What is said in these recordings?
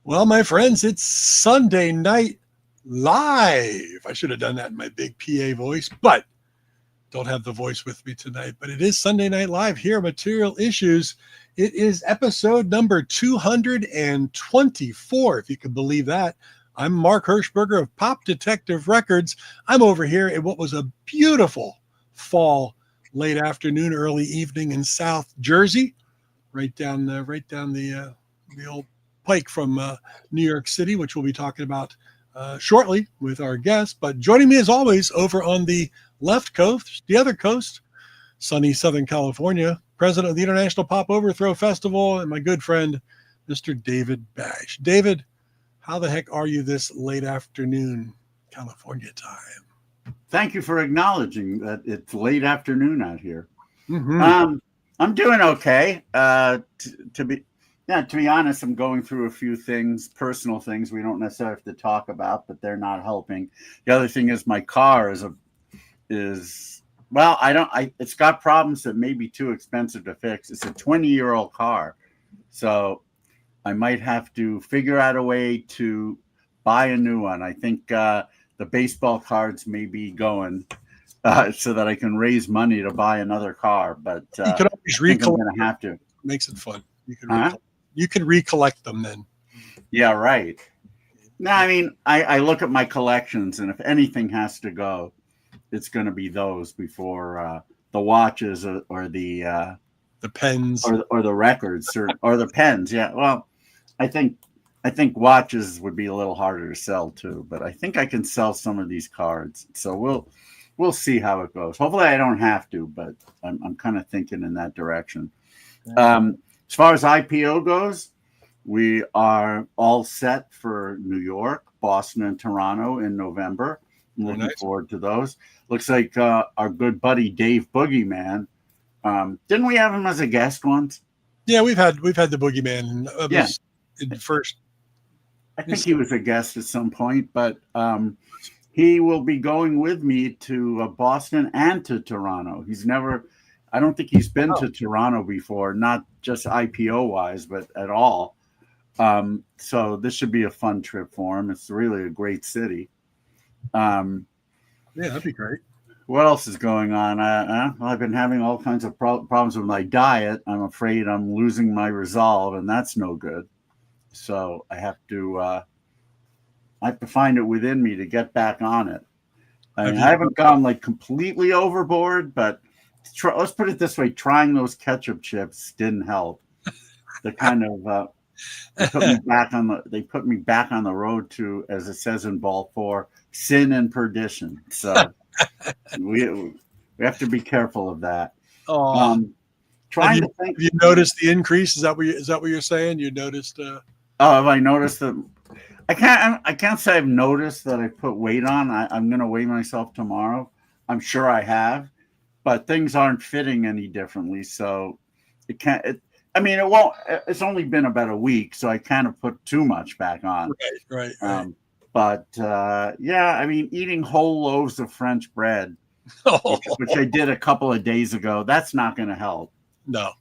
Well, my friends, it's Sunday Night Live. I should have done that in my big PA voice, but don't have the voice with me tonight. But it is Sunday Night Live here, Material Issues. It is episode number 224, if you can believe that. I'm Mark Hershberger of Pop Detective Records. I'm over here at what was a beautiful fall, late afternoon, early evening in South Jersey, right down the old Pike from New York City, which we'll be talking about shortly with our guest. But joining me as always over on the left coast, the other coast, sunny Southern California, president of the International Pop Overthrow Festival, and my good friend, Mr. David Bash. David, how the heck are you this late afternoon California time? Thank you for acknowledging that it's late afternoon out here. Mm-hmm. I'm doing okay. To be honest, I'm going through a few things, personal things we don't necessarily have to talk about, but they're not helping. The other thing is my car it's got problems that may be too expensive to fix. It's a 20-year-old car. So I might have to figure out a way to buy a new one. I think the baseball cards may be going so that I can raise money to buy another car. But you can always recollect. I'm going to have to. Makes it fun. You can recollect them then. Yeah, right. No, I mean, I look at my collections, and if anything has to go, it's going to be those before the watches or the pens or the records or the pens. Yeah, well, I think watches would be a little harder to sell too, but I think I can sell some of these cards. So we'll see how it goes. Hopefully, I don't have to, but I'm kind of thinking in that direction. As far as IPO goes, we are all set for New York, Boston, and Toronto in November. I'm looking forward to those. Looks like our good buddy Dave Boogeyman. Didn't we have him as a guest once? Yeah, we've had the Boogeyman. In the first. I think he was a guest at some point, but he will be going with me to Boston and to Toronto. I don't think he's been to Toronto before, not just IPO wise, but at all. So this should be a fun trip for him. It's really a great city. Yeah, that'd be great. What else is going on? I've been having all kinds of problems with my diet. I'm afraid I'm losing my resolve, and that's no good. So I have to find it within me to get back on it. I haven't gone like completely overboard, but let's put it this way: trying those ketchup chips didn't help. They kind of they put me back on the road to, as it says in Ball 4, sin and perdition. So we have to be careful of that. Have you noticed the increase? Is that what you're saying? You noticed? Have I noticed that? I can't say I've noticed that I put weight on. I'm going to weigh myself tomorrow. I'm sure I have, but things aren't fitting any differently. So it can't. It won't. It's only been about a week, so I kind of put too much back on. Right. Eating whole loaves of French bread, which I did a couple of days ago, that's not going to help. No,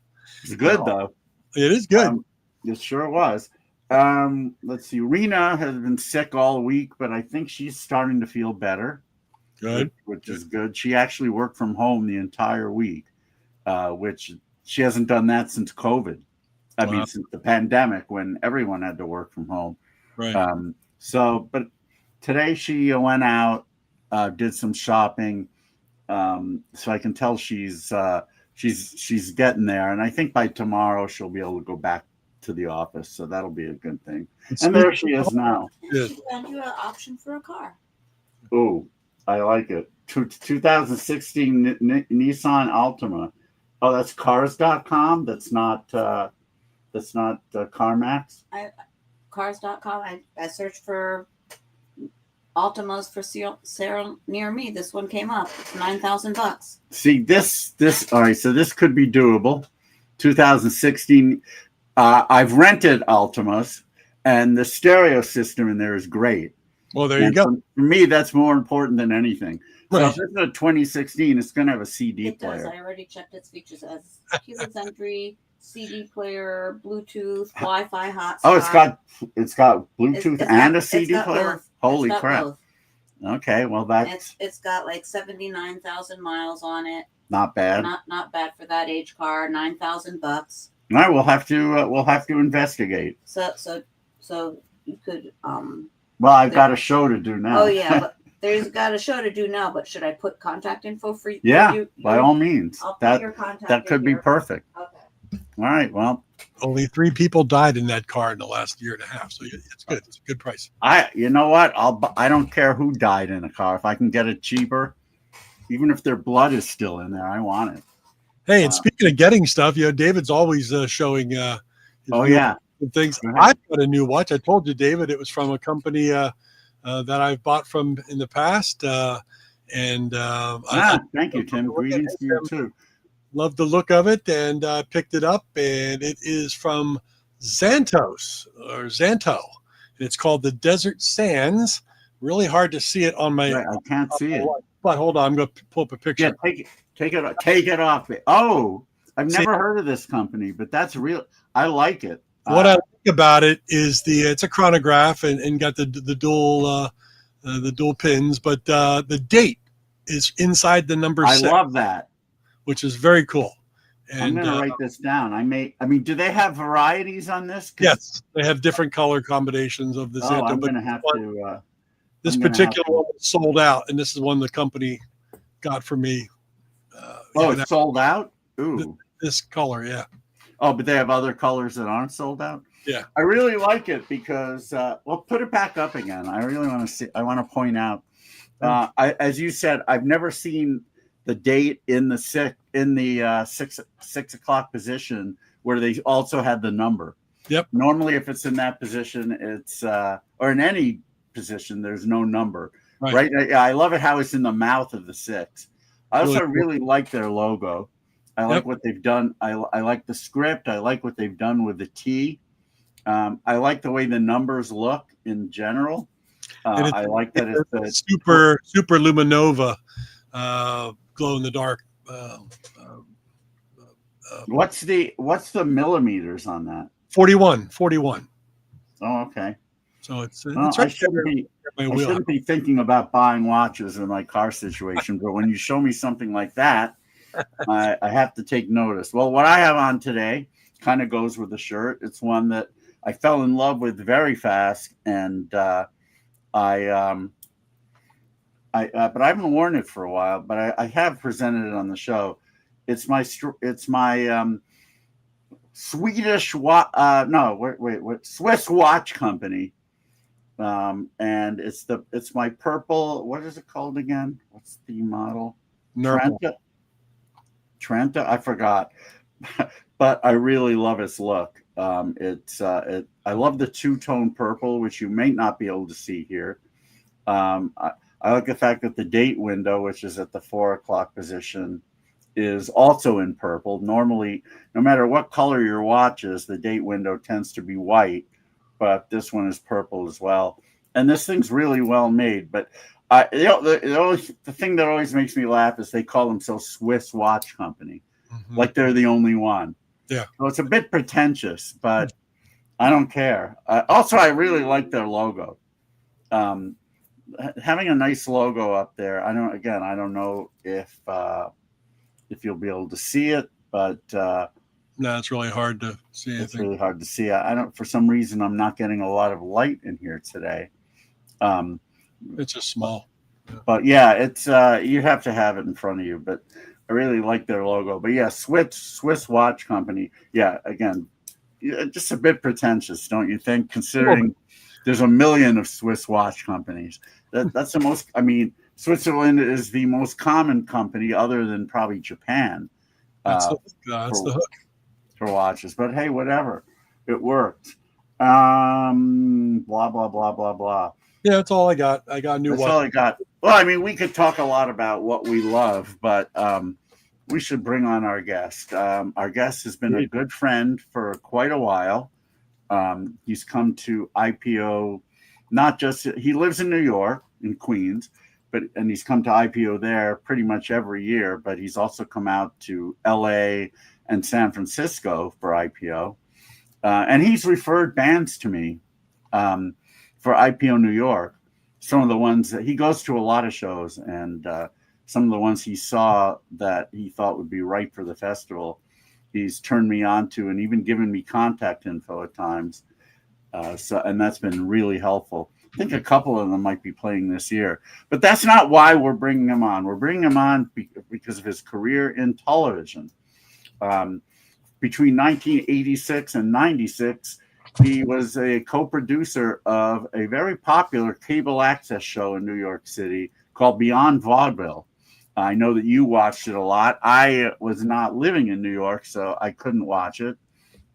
it's good though. It is good. It sure was. Let's see. Rena has been sick all week, but I think she's starting to feel better. Good, which is good. She actually worked from home the entire week, which she hasn't done that since COVID. I mean, since the pandemic, when everyone had to work from home. Right. But today she went out, did some shopping. So I can tell she's getting there, and I think by tomorrow she'll be able to go back to the office. So that'll be a good thing. And there she is now. And you an option for a car. Oh, I like it. 2016 Nissan Altima. Oh, that's cars.com. That's not CarMax. Cars.com. I searched for Altimas for sale near me. This one came up. It's $9,000. See this. All right. So this could be doable. 2016. I've rented Altimas, and the stereo system in there is great. Well, there you go. For me, that's more important than anything. Right. So if it's a 2016, it's going to have a CD player. Does. I already checked its features as keyless entry, CD player, Bluetooth, Wi-Fi hotspot. Oh, it's got Bluetooth and a CD got player. both. Holy It's got crap! both. Okay, well It's got like 79,000 miles on it. not bad. Not bad for that age car. $9,000. All right, we'll have to investigate. So you could Well, I've got a show to do now. Oh yeah, but there's got a show to do now. But should I put contact info for you? Yeah, by all means. I'll put your contact. That could be perfect. Okay. All right. Well, Only 3 people died in that car in the last year and a half, so it's good. It's a good price. you know what? I don't care who died in a car. If I can get it cheaper, even if their blood is still in there, I want it. Hey, and speaking of getting stuff, David's always showing. His things. I've got a new watch. I told you, David, it was from a company that I've bought from in the past. Thank you, Tim. Greetings to you too. Love the look of it, and picked it up, and it is from Zanto. And it's called the Desert Sands. Really hard to see it on my. Right, I can't see it. But hold on, I'm going to pull up a picture. Yeah, take it off. Oh, I've never heard of this company, but that's real. I like it. What I like about it is it's a chronograph and got the dual pins, but the date is inside the number 6. I love that, which is very cool. And I'm going to write this down. Do they have varieties on this? Yes, they have different color combinations of the Zanto. I'm going to have to. This particular one was sold out, and this is one the company got for me. It's sold out? Ooh. This color, yeah. Oh, but they have other colors that aren't sold out? Yeah. I really like it because, put it back up again. I really want to see. I want to point out, as you said, I've never seen the date in the 6 o'clock position where they also had the number. Yep. Normally, if it's in that position, it's or in any position, there's no number. Right. I love it how it's in the mouth of the 6. I also really like their logo. I like what they've done. I like the script. I like what they've done with the T. I like the way the numbers look in general. I like that it's a super luminova, glow in the dark. What's the millimeters on that? 41. Oh, okay. So it's I shouldn't be thinking about buying watches in my car situation, but when you show me something like that, I have to take notice. Well, what I have on today kind of goes with the shirt. It's one that I fell in love with very fast, and but I haven't worn it for a while. But I have presented it on the show. It's my Swedish Swiss watch company. And it's my purple. What is it called again? What's the model? Trenta. I forgot, but I really love its look. I love the 2-tone purple, which you may not be able to see here. I like the fact that the date window, which is at the 4 o'clock position, is also in purple. Normally, no matter what color your watch is, the date window tends to be white. But this one is purple as well, and this thing's really well made. But the thing that always makes me laugh is they call themselves Swiss Watch Company, like they're the only one. Yeah, so it's a bit pretentious, but I don't care. Also, I really like their logo. Having a nice logo up there. I don't know if you'll be able to see it, but. No, it's really hard to see anything. It's really hard to see. For some reason, I'm not getting a lot of light in here today. It's just small. Yeah. But yeah, it's you have to have it in front of you. But I really like their logo. But yeah, Swiss Watch Company. Yeah, again, just a bit pretentious, don't you think? Considering there's a million of Swiss watch companies. That's the most. I mean, Switzerland is the most common company, other than probably Japan. That's the hook. For watches, but hey, whatever, it worked. Blah blah blah blah blah. Yeah, that's all I got. I got a new watch. That's all I got. Well, I mean, we could talk a lot about what we love, but we should bring on our guest. Our guest has been a good friend for quite a while. He's come to IPO, he lives in New York, in Queens, and he's come to IPO there pretty much every year, but he's also come out to LA and San Francisco for IPO. And he's referred bands to me for IPO New York. Some of the ones that he goes to a lot of shows, and some of the ones he saw that he thought would be right for the festival, he's turned me on to, and even given me contact info at times. And that's been really helpful. I think a couple of them might be playing this year, but that's not why we're bringing him on. We're bringing him on because of his career in television. Between 1986 and 96, he was a co-producer of a very popular cable access show in New York City called Beyond Vaudeville. I know that you watched it a lot. I was not living in New York, so I couldn't watch it.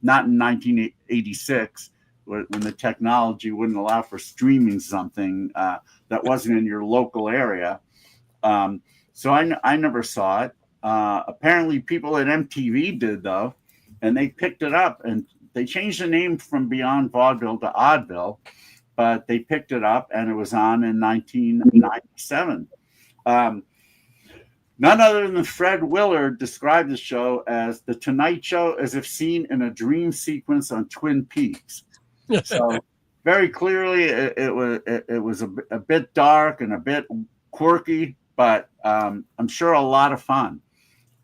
Not in 1986, when the technology wouldn't allow for streaming something that wasn't in your local area. So I never saw it. Apparently people at MTV did, though, and they picked it up, and they changed the name from Beyond Vaudeville to Oddville, but they picked it up, and it was on in 1997. None other than Fred Willard described the show as The Tonight Show as if seen in a dream sequence on Twin Peaks. So very clearly it was a bit dark and a bit quirky, but I'm sure a lot of fun.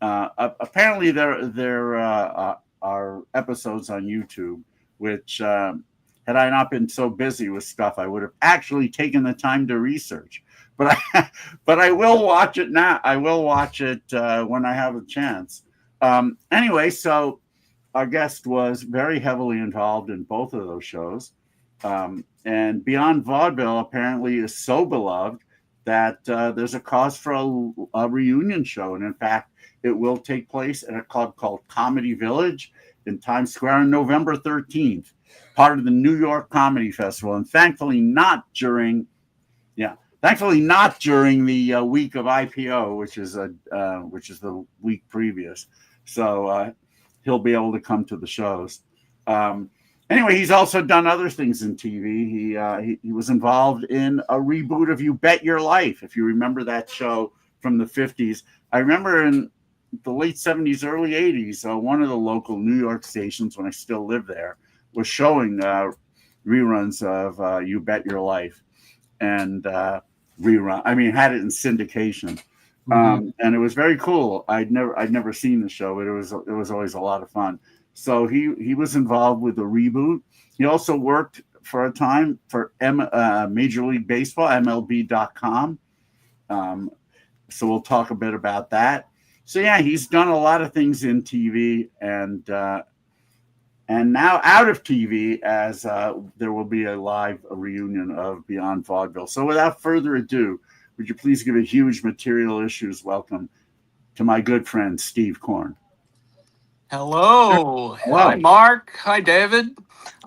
Apparently there are episodes on YouTube, which had I not been so busy with stuff, I would have actually taken the time to research. But I will watch it now. I will watch it when I have a chance. Anyway, so our guest was very heavily involved in both of those shows. And Beyond Vaudeville apparently is so beloved that there's a cause for a reunion show. And in fact, it will take place at a club called Comedy Village in Times Square on November 13th, part of the New York Comedy Festival. And thankfully not during the week of IPO, which is the week previous. So he'll be able to come to the shows. Anyway, he's also done other things in TV. He was involved in a reboot of You Bet Your Life, if you remember that show from the 50s. I remember in the late 70s, early 80s, one of the local New York stations, when I still lived there, was showing reruns of You Bet Your Life. And had it in syndication. And it was very cool. I'd never seen the show, but it was always a lot of fun. So he was involved with the reboot. He also worked for a time for Major League Baseball, MLB.com. So we'll talk a bit about that. So yeah, he's done a lot of things in TV, and now out of TV, as there will be a live reunion of Beyond Vaudeville. So without further ado, would you please give a huge Material Issues welcome to my good friend, Steve Korn. Hello. Hi, Mark. Hi, David.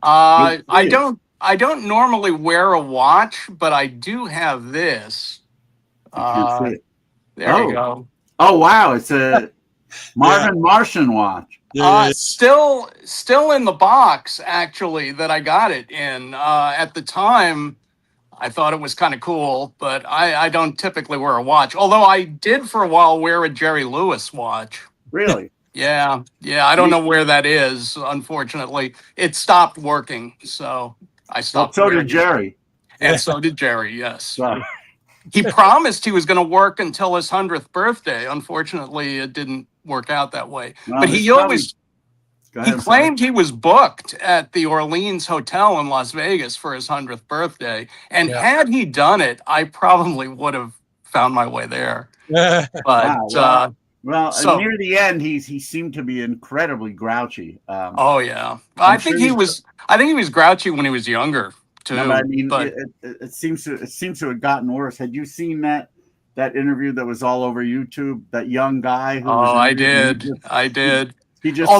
I don't normally wear a watch, but I do have this. There you go. Oh, wow. It's a Marvin Martian watch. Still in the box, actually, that I got it in. At the time, I thought it was kind of cool, but I don't typically wear a watch. Although I did for a while wear a Jerry Lewis watch. Really? Yeah. I don't know where that is, unfortunately. It stopped working, so I stopped. Well, so did Jerry. And so did Jerry, yes. So. He promised he was going to work until his 100th birthday. Unfortunately, it didn't work out that way. No, but he claimed he was booked at the Orleans Hotel in Las Vegas for his 100th birthday. And had he done it, I probably would have found my way there. But near the end, he seemed to be incredibly grouchy. I think he was grouchy when he was younger too. No, I mean, it seems to have gotten worse. Had you seen that interview that was all over YouTube? That young guy. I did. He just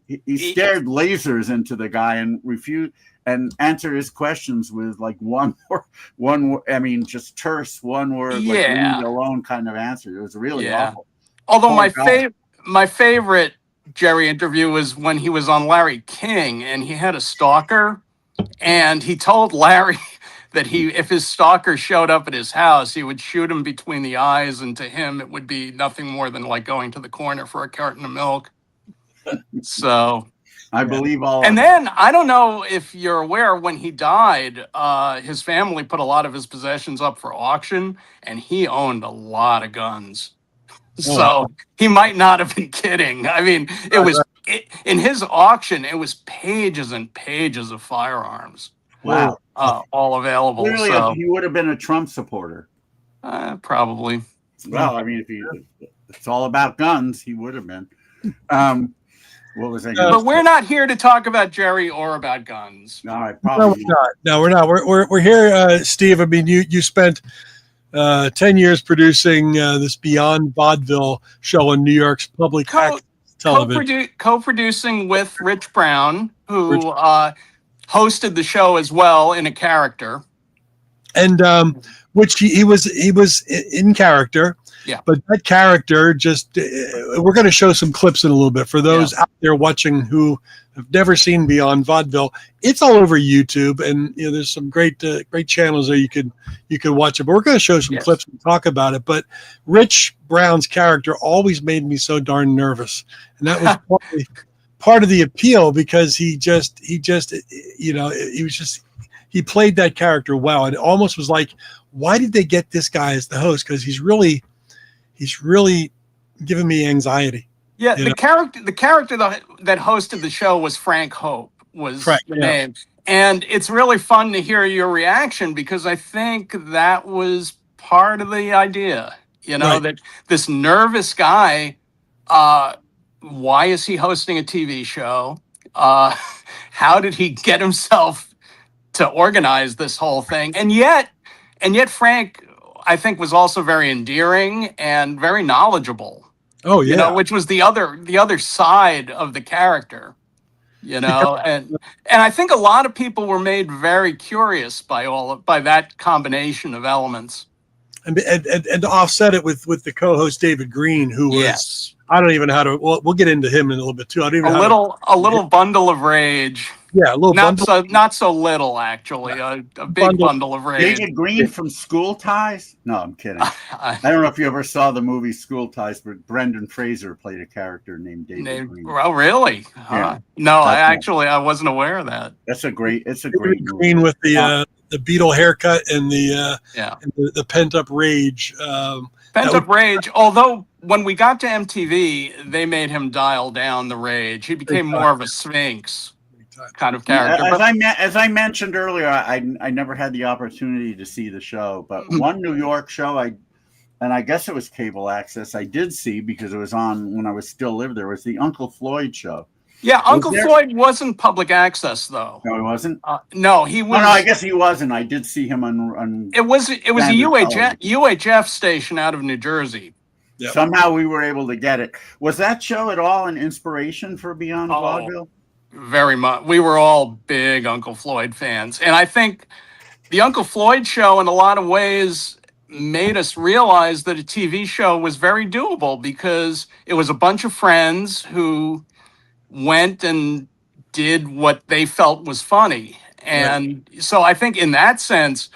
he stared lasers into the guy and refused and answer his questions with like one just terse one word, like leave me alone kind of answer. It was really awful. Although my favorite Jerry interview was when he was on Larry King and he had a stalker, and he told Larry that if his stalker showed up at his house, he would shoot him between the eyes, and to him it would be nothing more than like going to the corner for a carton of milk. So I believe all. and of then I don't know if you're aware, when he died, his family put a lot of his possessions up for auction, and he owned a lot of guns. Oh, So he might not have been kidding. I mean, it was in his auction, it was pages and pages of firearms, Wow. all available. Clearly, So he would have been a Trump supporter. probably. Well, I mean, if it's all about guns, he would have been. What was I? But we're not here to talk about Jerry or about guns. All right, No, probably we're not. No, we're not. We're here, Steve. I mean, you spent 10 years producing this Beyond Vaudeville show on New York's public access television. Co-producing with Rich Brown, who hosted the show as well in a character. And which he was in character. Yeah. But that character just we're going to show some clips in a little bit for those out there watching who have never seen Beyond Vaudeville. It's all over YouTube, and there's some great channels there you could watch it. But we're going to show some clips and talk about it. But Rich Brown's character always made me so darn nervous, and that was part of the appeal, because he played that character well, and it almost was like, why did they get this guy as the host? Because he's really giving me anxiety. Yeah, the character that hosted the show was Frank Hope, was the name. And it's really fun to hear your reaction, because I think that was part of the idea, that this nervous guy, why is he hosting a TV show? How did he get himself to organize this whole thing? And yet Frank, I think, was also very endearing and very knowledgeable. Oh yeah, which was the other side of the character. And I think a lot of people were made very curious by that combination of elements. And to offset it with the co-host David Green, who was I don't even know how to. Well, we'll get into him in a little bit too. I don't even a little bundle of rage. Yeah, a little not so little, actually. A big bundle of rage. David Green from School Ties? No, I'm kidding. I don't know if you ever saw the movie School Ties, but Brendan Fraser played a character named David Green. Oh, really? Yeah. No, I wasn't aware of that. It's a great Green with the Beatle haircut and the pent up rage. Rage. Although when we got to MTV, they made him dial down the rage. He became more of a Sphinx kind of character. As I mentioned earlier, I never had the opportunity to see the show, but one New York show and I guess it was cable access, I did see, because it was on when I was still lived there, was the Uncle Floyd show. Yeah, Uncle Floyd wasn't public access, though. No, he wasn't. No, he was. No, I guess he wasn't. I did see him on. It was a UHF station out of New Jersey. Yep. Somehow we were able to get it. Was that show at all an inspiration for Beyond Vaudeville? Very much. We were all big Uncle Floyd fans, and I think the Uncle Floyd show, in a lot of ways, made us realize that a TV show was very doable, because it was a bunch of friends who went and did what they felt was funny. And so I think in that sense,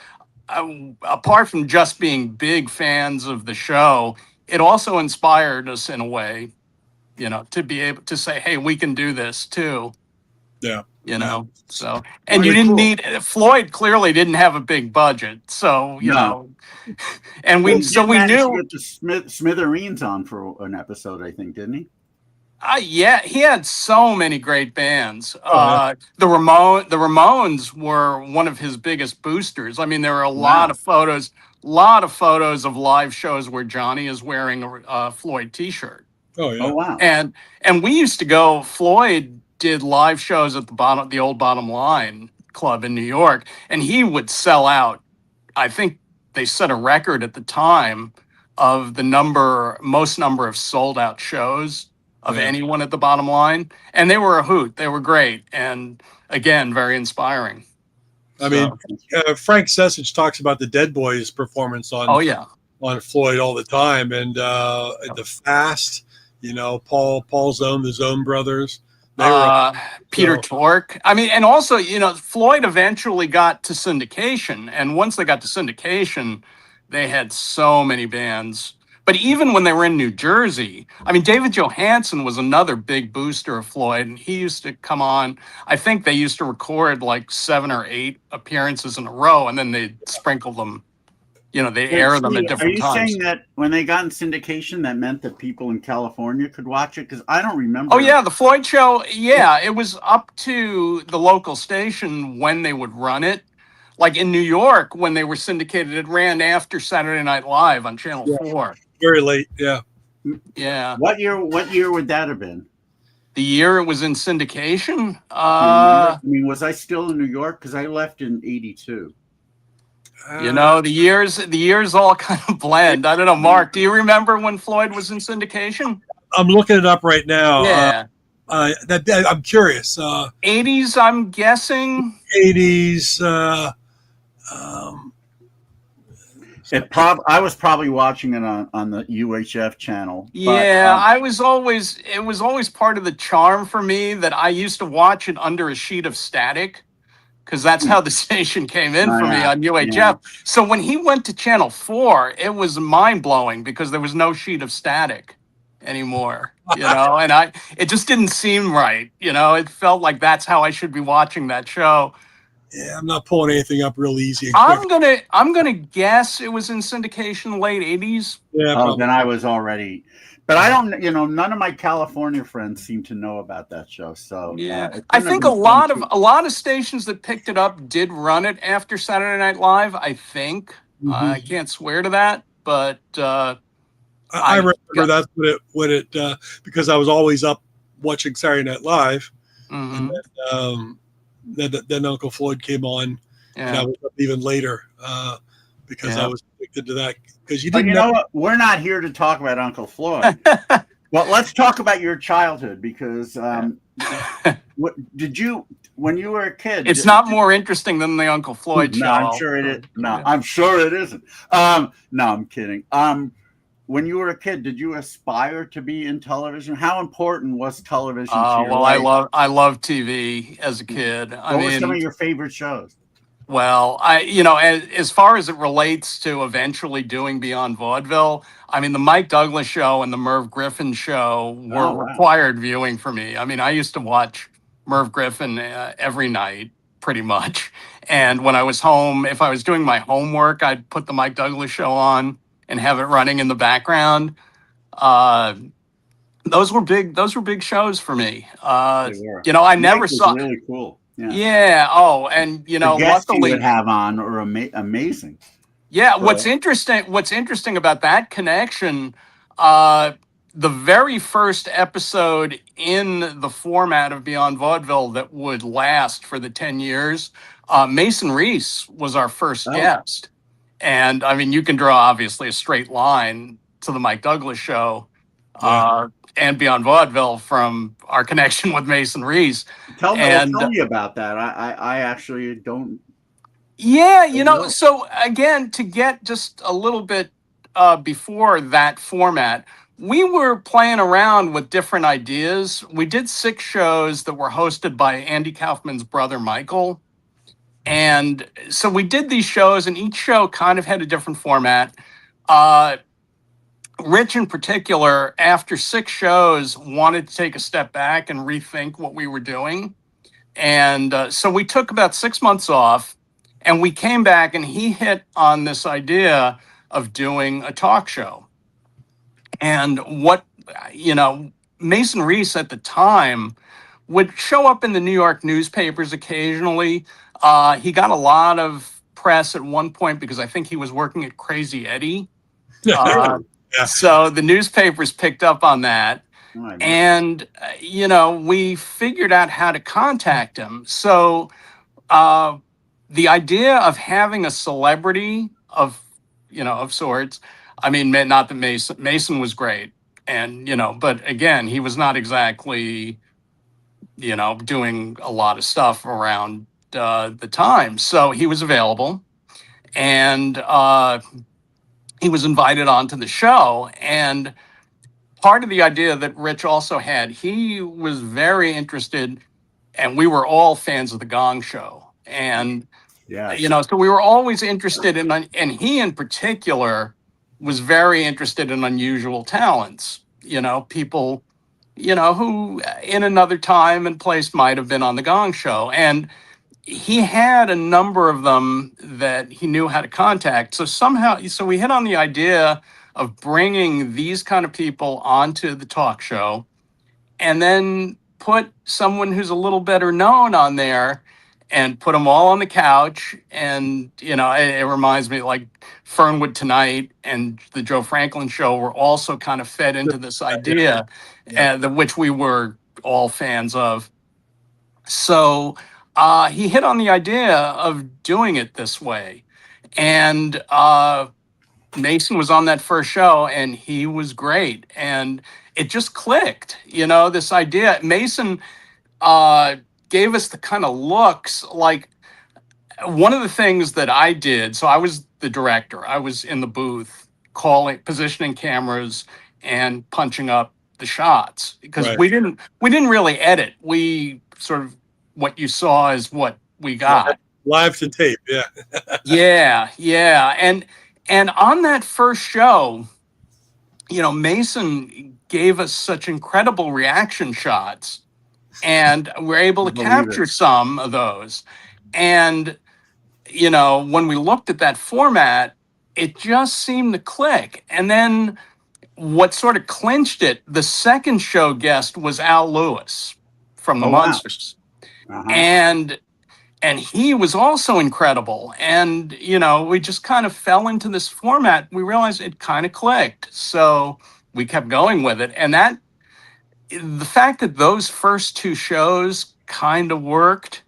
apart from just being big fans of the show, it also inspired us in a way, to be able to say, hey, we can do this too. Yeah. So, and you didn't need, Floyd clearly didn't have a big budget. So, and we knew. Smithereens on for an episode, I think, didn't he? Yeah, he had so many great bands. The Ramones were one of his biggest boosters. I mean, there are a lot of photos of live shows where Johnny is wearing a Floyd T-shirt. Oh yeah! Oh wow! And we used to go. Floyd did live shows at the old Bottom Line Club in New York, and he would sell out. I think they set a record at the time of the most number of sold out shows of anyone at the Bottom Line, and they were a hoot. They were great, and again, very inspiring. I mean, Frank Sessage talks about the Dead Boys performance on Floyd all the time, and the Fast, Paul Zone, the Zone Brothers, Peter Tork. I mean, and also, Floyd eventually got to syndication, and once they got to syndication, they had so many bands. But even when they were in New Jersey, I mean, David Johansen was another big booster of Floyd, and he used to come on. I think they used to record like 7 or 8 appearances in a row, and then they'd sprinkle them. You know, they air them at different times. Are you saying that when they got in syndication, that meant that people in California could watch it? Because I don't remember. Oh, yeah, the Floyd show, yeah, it was up to the local station when they would run it. Like in New York, when they were syndicated, it ran after Saturday Night Live on Channel 4. Very late, yeah. Yeah. What year would that have been? The year it was in syndication? I mean, was I still in New York? Because I left in 82. You know, the years all kind of blend. I don't know, Mark, do you remember when Floyd was in syndication? I'm looking it up right now. Yeah. I'm curious. 80s, I'm guessing. 80s. I was probably watching it on the UHF channel. Yeah, it was always part of the charm for me that I used to watch it under a sheet of static, because that's how the station came in for me on UHF. Yeah. So when he went to Channel 4, it was mind-blowing because there was no sheet of static anymore, you know, and it just didn't seem right. You know, it felt like that's how I should be watching that show. Yeah, I'm not pulling anything up real easy. I'm gonna guess it was in syndication late 80s. Yeah, then I was already, but I don't. You know, none of my California friends seem to know about that show. So yeah, I think a lot of stations that picked it up did run it after Saturday Night Live. I think I can't swear to that, but I remember that's what it because I was always up watching Saturday Night Live, and then Uncle Floyd came on, and I was up even later because I was addicted to that. Because you know what? We're not here to talk about Uncle Floyd. Well, let's talk about your childhood, because what did you when you were a kid? It's not more interesting than the Uncle Floyd show. No, I'm sure it is. No, I'm sure it isn't. No, I'm kidding. When you were a kid, did you aspire to be in television? How important was television to your life? I loved TV as a kid. What were some of your favorite shows? Well, as far as it relates to eventually doing Beyond Vaudeville, I mean, the Mike Douglas show and the Merv Griffin show were required viewing for me. I mean, I used to watch Merv Griffin every night, pretty much. And when I was home, if I was doing my homework, I'd put the Mike Douglas show on and have it running in the background. Those were big shows for me. You know, I never saw. Really cool. Yeah. Oh, and you know, the guests luckily you would have on are amazing. Yeah. What's interesting about that connection? The very first episode in the format of Beyond Vaudeville that would last for the 10 years, Mason Reese was our first guest. And I mean, you can draw obviously a straight line to the Mike Douglas show and Beyond Vaudeville from our connection with Mason Reese. Tell me about that. I actually don't. Yeah, you know, so again, to get just a little bit before that format, we were playing around with different ideas. We did 6 shows that were hosted by Andy Kaufman's brother, Michael. And so we did these shows, and each show kind of had a different format. Rich in particular, after 6 shows, wanted to take a step back and rethink what we were doing. And so we took about 6 months off, and we came back, and he hit on this idea of doing a talk show. And what, you know, Mason Reese at the time would show up in the New York newspapers occasionally. He got a lot of press at one point because I think he was working at Crazy Eddie. So the newspapers picked up on that. And, you know, we figured out how to contact him. So the idea of having a celebrity of sorts, I mean, not that Mason was great. And, you know, but again, he was not exactly, you know, doing a lot of stuff around the time. So he was available, and he was invited onto the show. And part of the idea that Rich also had, he was very interested, and we were all fans of the Gong Show. And, you know, so we were always interested in, and he in particular was very interested in unusual talents. People, who in another time and place might have been on the Gong Show. And he had a number of them that he knew how to contact. So we hit on the idea of bringing these kind of people onto the talk show, and then put someone who's a little better known on there and put them all on the couch. And, it reminds me, like Fernwood Tonight and the Joe Franklin Show were also kind of fed into this idea, which we were all fans of. So he hit on the idea of doing it this way. And Mason was on that first show, and he was great. And it just clicked, this idea. Mason gave us the kind of looks. Like, one of the things that I did, so I was the director. I was in the booth positioning cameras and punching up the shots, because we didn't really edit. We sort of, what you saw is what we got. Live to tape, yeah. And on that first show, Mason gave us such incredible reaction shots, and we're able to capture some of those. And, when we looked at that format, it just seemed to click. And then what sort of clinched it, the second show guest was Al Lewis from the Munsters. Wow. And he was also incredible. And, we just kind of fell into this format. We realized it kind of clicked. So we kept going with it. And the fact that those first two shows kind of worked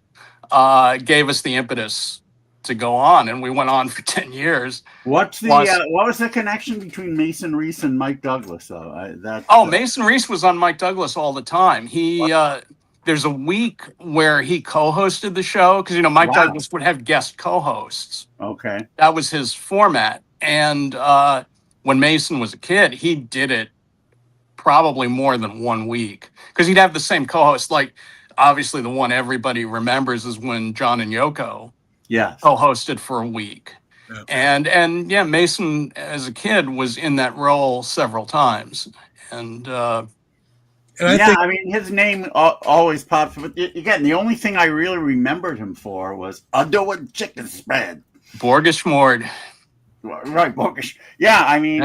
gave us the impetus to go on. And we went on for 10 years. What was the connection between Mason Reese and Mike Douglas, though? Mason Reese was on Mike Douglas all the time. There's a week where he co-hosted the show, because, Mike Douglas would have guest co-hosts. Okay. That was his format. And when Mason was a kid, he did it probably more than 1 week, because he'd have the same co-host. Like, obviously, the one everybody remembers is when John and Yoko co-hosted for a week. Yeah. And Mason, as a kid, was in that role several times. And I mean, his name always pops. But again, the only thing I really remembered him for was Oddville chicken spread. Borgish Mord. Right, Borgish. Yeah, I mean,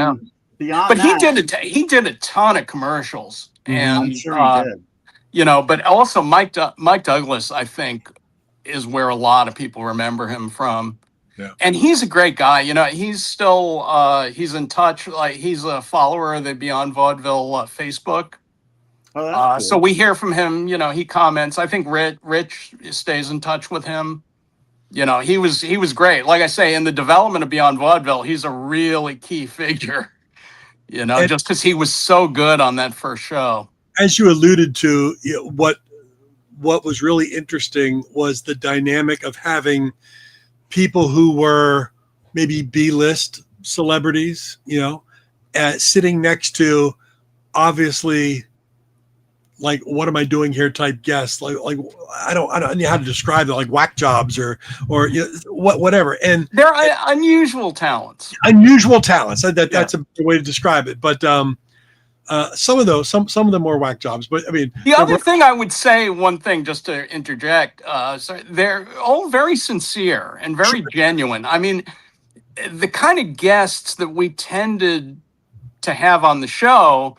beyond but that, he did a ton of commercials, and I'm sure he did. But also Mike Douglas, I think, is where a lot of people remember him from. Yeah. And he's a great guy. He's still he's in touch. Like, he's a follower of the Beyond Vaudeville Facebook. Oh, that's cool. So we hear from him. He comments. I think Rich stays in touch with him. He was great. Like I say, in the development of Beyond Vaudeville, he's a really key figure. Just because he was so good on that first show. As you alluded to, what was really interesting was the dynamic of having people who were maybe B-list celebrities, sitting next to, obviously, like, what am I doing here type guests, like I don't know how to describe it, like whack jobs or whatever. And they're unusual talents. That's a way to describe it. But some of them were whack jobs. But I mean, the other thing I would say, one thing just to interject, they're all very sincere and very genuine. I mean, the kind of guests that we tended to have on the show,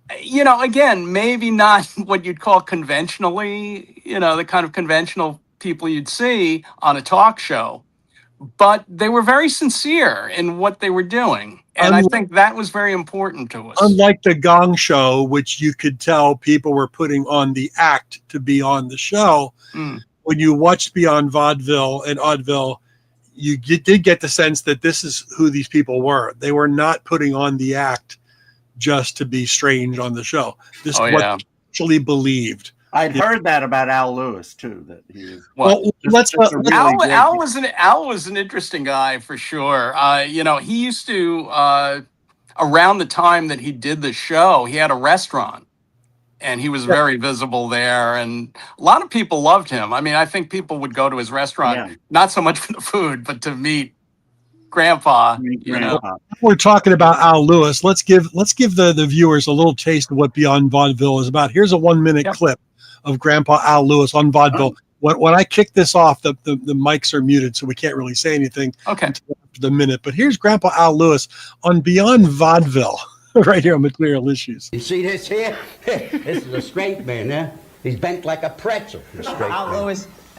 again, maybe not what you'd call conventionally, the kind of conventional people you'd see on a talk show, but they were very sincere in what they were doing. And I think that was very important to us. Unlike the Gong Show, which you could tell people were putting on the act to be on the show, when you watched Beyond Vaudeville and Oddville, you did get the sense that this is who these people were. They were not putting on the act just to be strange on the show. This is what they actually believed. I'd heard that about Al Lewis too. That he was. Al was an interesting guy for sure. He used to around the time that he did the show, he had a restaurant, and he was very visible there, and a lot of people loved him. I mean, I think people would go to his restaurant not so much for the food, but to meet grandpa. Meet You know? Grandpa. We're talking about Al Lewis. Let's give the viewers a little taste of what Beyond Vaudeville is about. Here's a 1-minute Yep. clip of Grandpa Al Lewis on Vaudeville. When I kick this off, the mics are muted, so we can't really say anything Okay. until after the minute. But here's Grandpa Al Lewis on Beyond Vaudeville, right here on Material Issues. You see this here? This is a straight man, huh? He's bent like a pretzel. A straight man.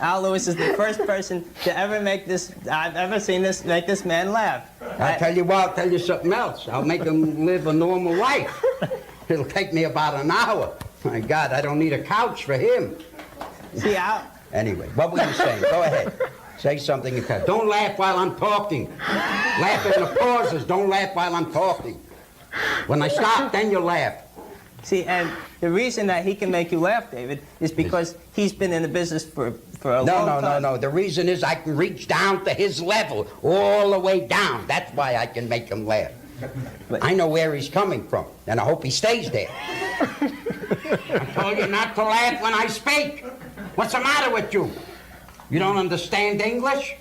Al Lewis is the first person to ever make this, I've ever seen this, make this man laugh. I tell you what, I'll tell you something else. I'll make him live a normal life. It'll take me about an hour. My God, I don't need a couch for him. See, Al, Anyway, what were you saying? Go ahead. Say something. Don't laugh while I'm talking. Laugh in the pauses. Don't laugh while I'm talking. When I stop, then you laugh. see, and the reason that he can make you laugh, David, is because he's been in the business for a long time. No. The reason is I can reach down to his level, all the way down. That's why I can make him laugh. I know where he's coming from, and I hope he stays there. I told you not to laugh when I speak. What's the matter with you? You don't understand English?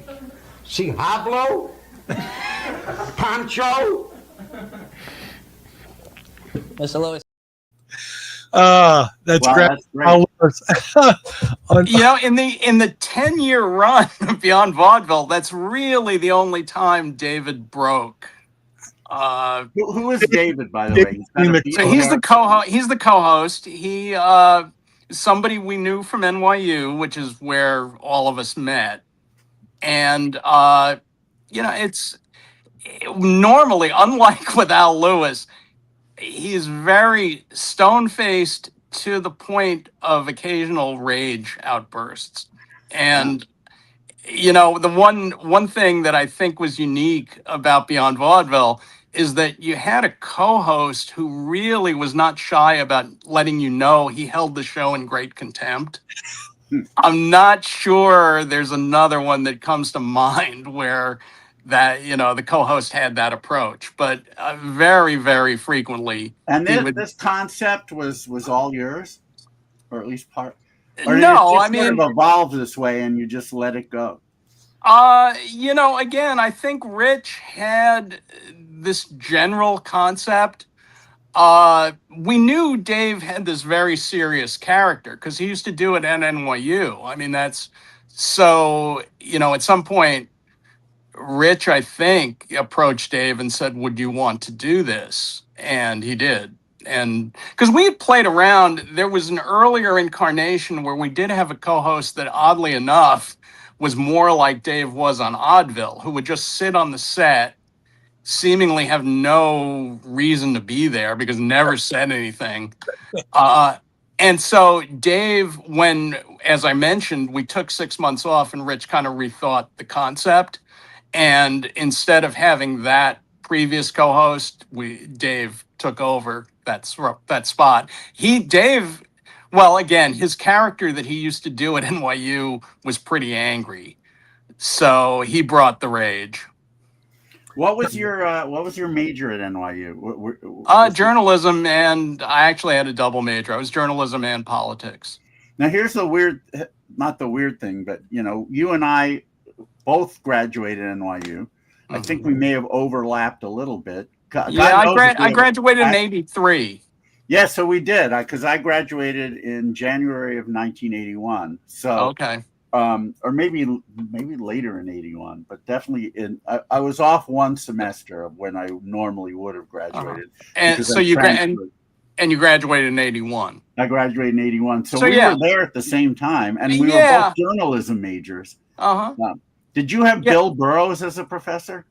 Si hablo? Pancho? Mr. Lewis. That's Wow, great. that's great. You know, in the 10-year run of Beyond Vaudeville, that's really the only time David broke. Who is David, by the way? So he's the co-host. He's the co-host. He somebody we knew from NYU, which is where all of us met. And you know, it's normally, unlike with Al Lewis, he's very stone-faced to the point of occasional rage outbursts. And you know, the one thing that I think was unique about Beyond Vaudeville is that you had a co-host who really was not shy about letting you know he held the show in great contempt. I'm not sure there's another one that comes to mind where that, you know, the co-host had that approach, but very, very frequently. And he this concept was all yours, or at least part. Or did No, it I just mean, sort of evolve this way, and you just let it go. you know, again, I think Rich had this general concept. We knew Dave had this very serious character because he used to do it at NYU. I mean, that's so, you know, at some point, Rich, I think, approached Dave and said, "Would you want to do this?" And he did. And because we had played around, there was an earlier incarnation where we did have a co-host that, oddly enough, was more like Dave was on Oddville, who would just sit on the set, seemingly have no reason to be there because never said anything. And so Dave, when, as I mentioned, we took 6 months off and Rich kind of rethought the concept. And instead of having that previous co-host, Dave took over that spot. Dave, well, again, his character that he used to do at NYU was pretty angry. So he brought the rage. What was your major at NYU? Journalism, and I actually had a double major. I was journalism and politics. Now here's the not the weird thing, but you know, you and I both graduated at NYU. I think we may have overlapped a little bit. I graduated in '83. Yeah, so we did, because I graduated in January of 1981. So okay. Or maybe later in '81, but definitely I was off one semester of when I normally would have graduated. And so you graduated in '81. I graduated in '81, so we were there at the same time, and we were both journalism majors. Did you have Bill Burroughs as a professor?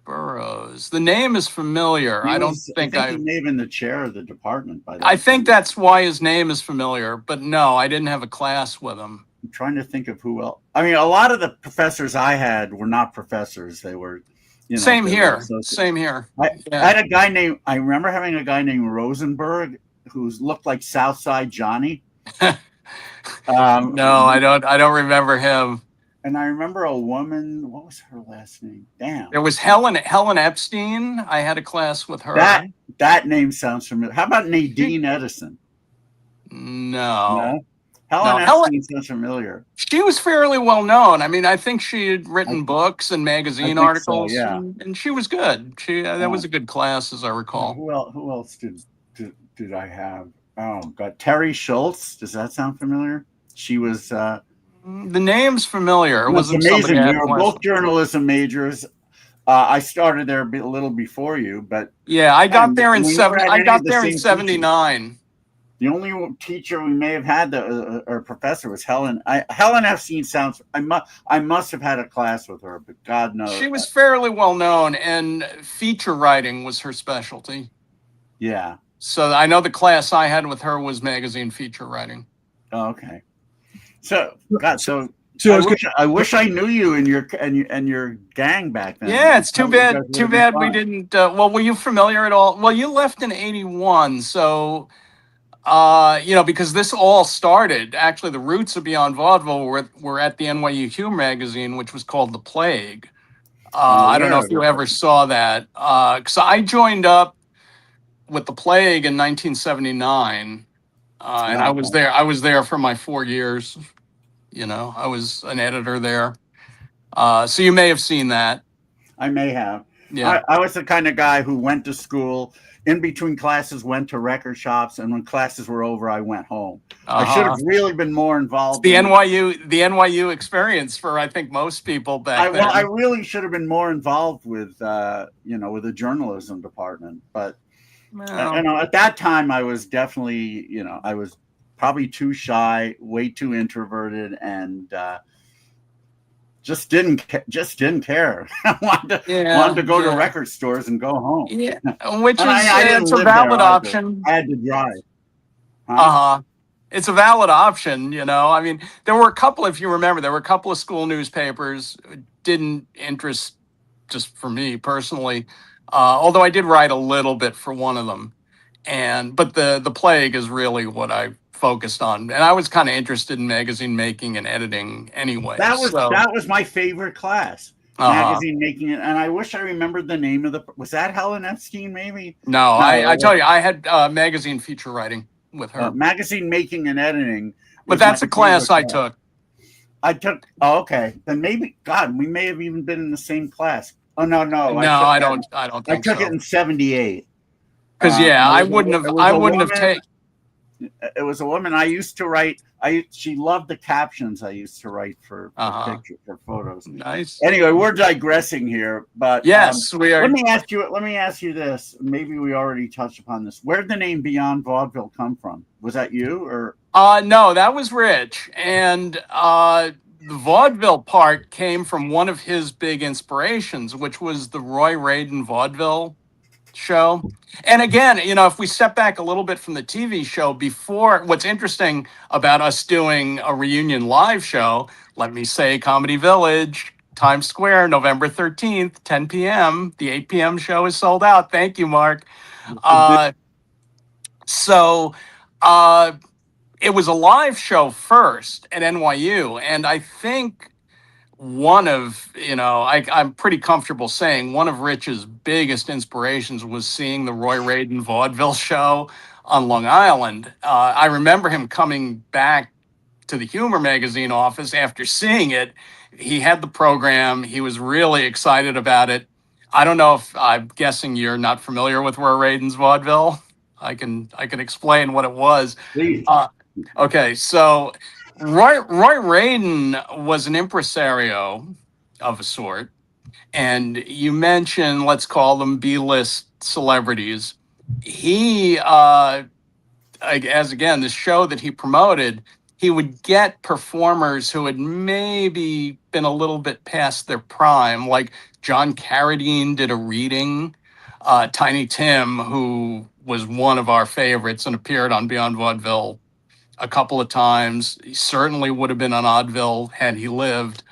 Burroughs. The name is familiar. I think he may have been the chair of the department by that. I think that's why his name is familiar, but no, I didn't have a class with him. I'm trying to think of who else. I mean, a lot of the professors I had were not professors. They were, you know. Same here. Same here. I had a guy named, I remember having a guy named Rosenberg who looked like Southside Johnny. No, I don't remember him. And I remember a woman, what was her last name? Damn. There was Helen Epstein. I had a class with her. That name sounds familiar. How about Nadine Edison? No. Helen Helen, Epstein sounds familiar. she was fairly well known. I mean, I think she had written books and I magazine think so, articles, yeah. and she was good. That was a good class, as I recall. Who else did I have? Oh, God, Terry Schultz. Does that sound familiar? She was. The name's familiar. It It's wasn't somebody amazing. I We had were class both with. journalism majors. I started there a little before you, but Yeah, I got there in we never had any of the same teachers. 79. The only teacher we may have had, or professor, was Helen. Helen Epstein sounds. I must have had a class with her, but God knows. She was fairly well known, and feature writing was her specialty. Yeah. So I know the class I had with her was magazine feature writing. Oh, okay. So God, so I wish I knew you and your gang back then. Yeah, it's too bad. Would've Too been bad we fun. didn't. Well, were you familiar at all? Well, you left in '81, so because this all started. Actually, the roots of Beyond Vaudeville were at the NYU Humor magazine, which was called The Plague. I don't know if you ever saw that. So I joined up with The Plague in 1979, and I was there. I was there for my 4 years. I was an editor there. So you may have seen that. I may have. Yeah. I was the kind of guy who went to school, in between classes, went to record shops, and when classes were over, I went home. I should have really been more involved. The NYU experience for, I think, most people back then. Well, I really should have been more involved with, with the journalism department. But at that time, I was definitely, I was probably too shy, way too introverted, and just didn't care. I wanted to go to record stores and go home. Yeah, which is it's a valid option. I had to drive. It's a valid option. I mean, there were a couple. If you remember, there were a couple of school newspapers. Didn't interest just for me personally, although I did write a little bit for one of them. But the Plague is really what I focused on, and I was kind of interested in magazine making and editing anyway. That was my favorite class, magazine making, and I wish I remembered the name of was that Helen Epstein maybe? No, I tell you, I had magazine feature writing with her. Magazine making and editing. But that's a class I took. Oh, okay. Then maybe we may have even been in the same class. Oh no. I don't think I took it in '78. Because I wouldn't have taken. It was a woman I used to write. She loved the captions I used to write for pictures, for photos. Nice. Anyway, we're digressing here, but yes, we are. Let me ask you this. Maybe we already touched upon this. Where did the name Beyond Vaudeville come from? Was that you or? No, that was Rich, and the vaudeville part came from one of his big inspirations, which was the Roy Radin vaudeville show. And again, if we step back a little bit from the TV show, before, what's interesting about us doing a reunion live show, let me say Comedy Village, Times Square, November 13th, 10 p.m. The 8 p.m. show is sold out. Thank you, Mark. It was a live show first at NYU, and I think one of, I'm pretty comfortable saying one of Rich's biggest inspirations was seeing the Roy Radin vaudeville show on Long Island. I remember him coming back to the Humor magazine office after seeing it. He had the program. He was really excited about it. I don't know if I'm guessing you're not familiar with Roy Radin's vaudeville. I can explain what it was. Please. Okay, so Roy Radin was an impresario of a sort, and you mentioned, let's call them B-list celebrities. He, as again, the show that he promoted, he would get performers who had maybe been a little bit past their prime, like John Carradine did a reading, Tiny Tim, who was one of our favorites and appeared on Beyond Vaudeville a couple of times. He certainly would have been on Oddville had he lived,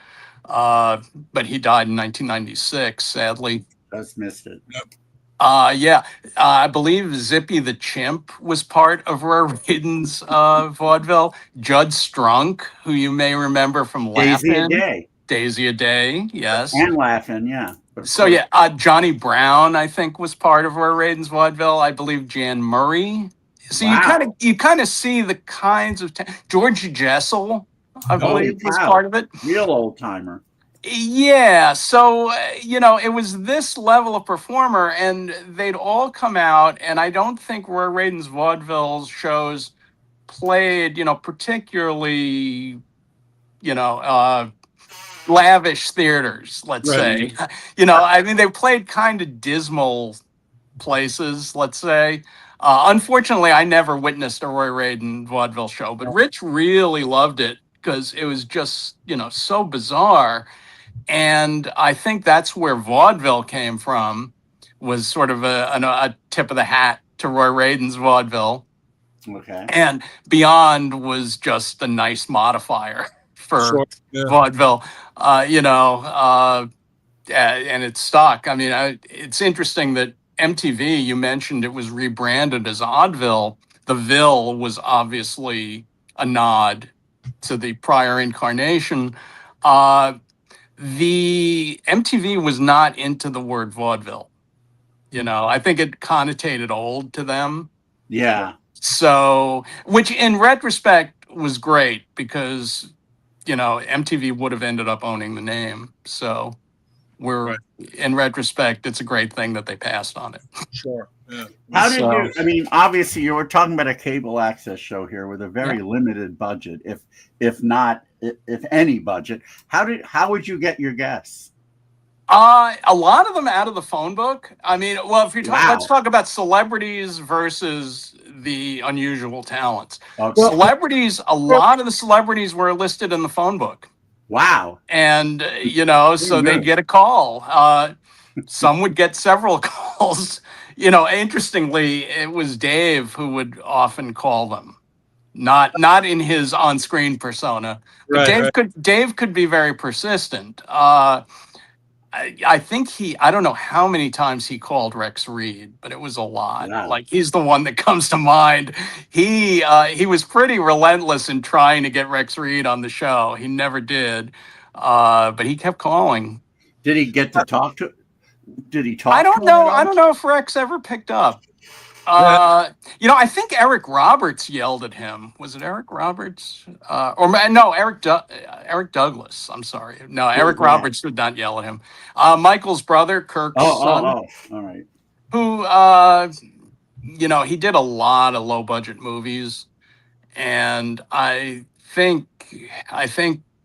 but he died in 1996, sadly. Just missed it. I believe Zippy the Chimp was part of Roy Radin's vaudeville. Judd Strunk, who you may remember from Laugh-In. Daisy a Day, yes. And Laugh-In, yeah. So Johnny Brown, I think, was part of Roy Radin's vaudeville. I believe Jan Murray So Wow. you kind of see the kinds of George Jessel, I believe, was part of it. Real old timer. Yeah, so it was this level of performer, and they'd all come out, and I don't think Roy Radin's vaudeville shows played, particularly, lavish theaters, let's Right. say. I mean, they played kind of dismal places, let's say. Unfortunately, I never witnessed a Roy Radin vaudeville show, but Rich really loved it because it was just, so bizarre. And I think that's where vaudeville came from, was sort of a tip of the hat to Roy Radin's vaudeville. Okay. And Beyond was just a nice modifier for Sure, yeah. vaudeville, and it stuck. I mean, it's interesting that MTV, you mentioned it was rebranded as Oddville. The Ville was obviously a nod to the prior incarnation. The MTV was not into the word vaudeville. I think it connotated old to them. Yeah. So, which in retrospect was great because, MTV would have ended up owning the name. So in retrospect, it's a great thing that they passed on it. Sure. Yeah. How did you? I mean, obviously, you were talking about a cable access show here with a very limited budget, if any budget. How would you get your guests? A lot of them out of the phone book. I mean, well, if you're talking, Wow. let's talk about celebrities versus the unusual talents. Okay. Celebrities, a lot of the celebrities were listed in the phone book. Wow. And, so they'd get a call. Some would get several calls. Interestingly, it was Dave who would often call them, not in his on-screen persona. But Dave could be very persistent. I think I don't know how many times he called Rex Reed, but it was a lot. Wow. Like, he's the one that comes to mind. He was pretty relentless in trying to get Rex Reed on the show. He never did, but he kept calling. Did he get to talk to? Did he talk? I don't to know. him? I don't know if Rex ever picked up. I think Eric Roberts yelled at him. Was it Eric Roberts? Eric Douglas. I'm sorry. No, Eric Roberts did not yell at him. Michael's brother, Kirk's son, all right. who, he did a lot of low budget movies. And I think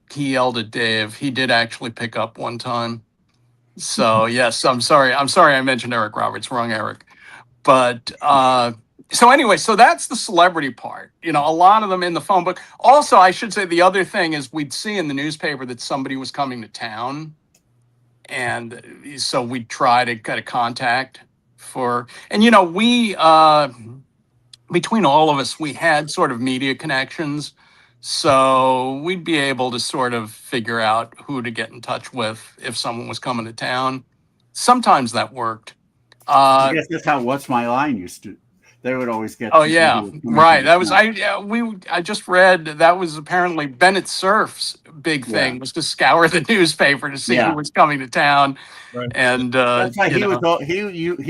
he yelled at Dave. He did actually pick up one time. So yes, I'm sorry. I mentioned Eric Roberts, wrong Eric. But so anyway, so that's the celebrity part. A lot of them in the phone book. Also, I should say the other thing is we'd see in the newspaper that somebody was coming to town. And so we'd try to get a contact we, between all of us, we had sort of media connections. So we'd be able to sort of figure out who to get in touch with if someone was coming to town. Sometimes that worked. I guess that's how What's My Line used to. They would always get. Oh yeah, right. That was I just read that was apparently Bennett Cerf's big thing was to scour the newspaper to see who was coming to town. Right. And that's why he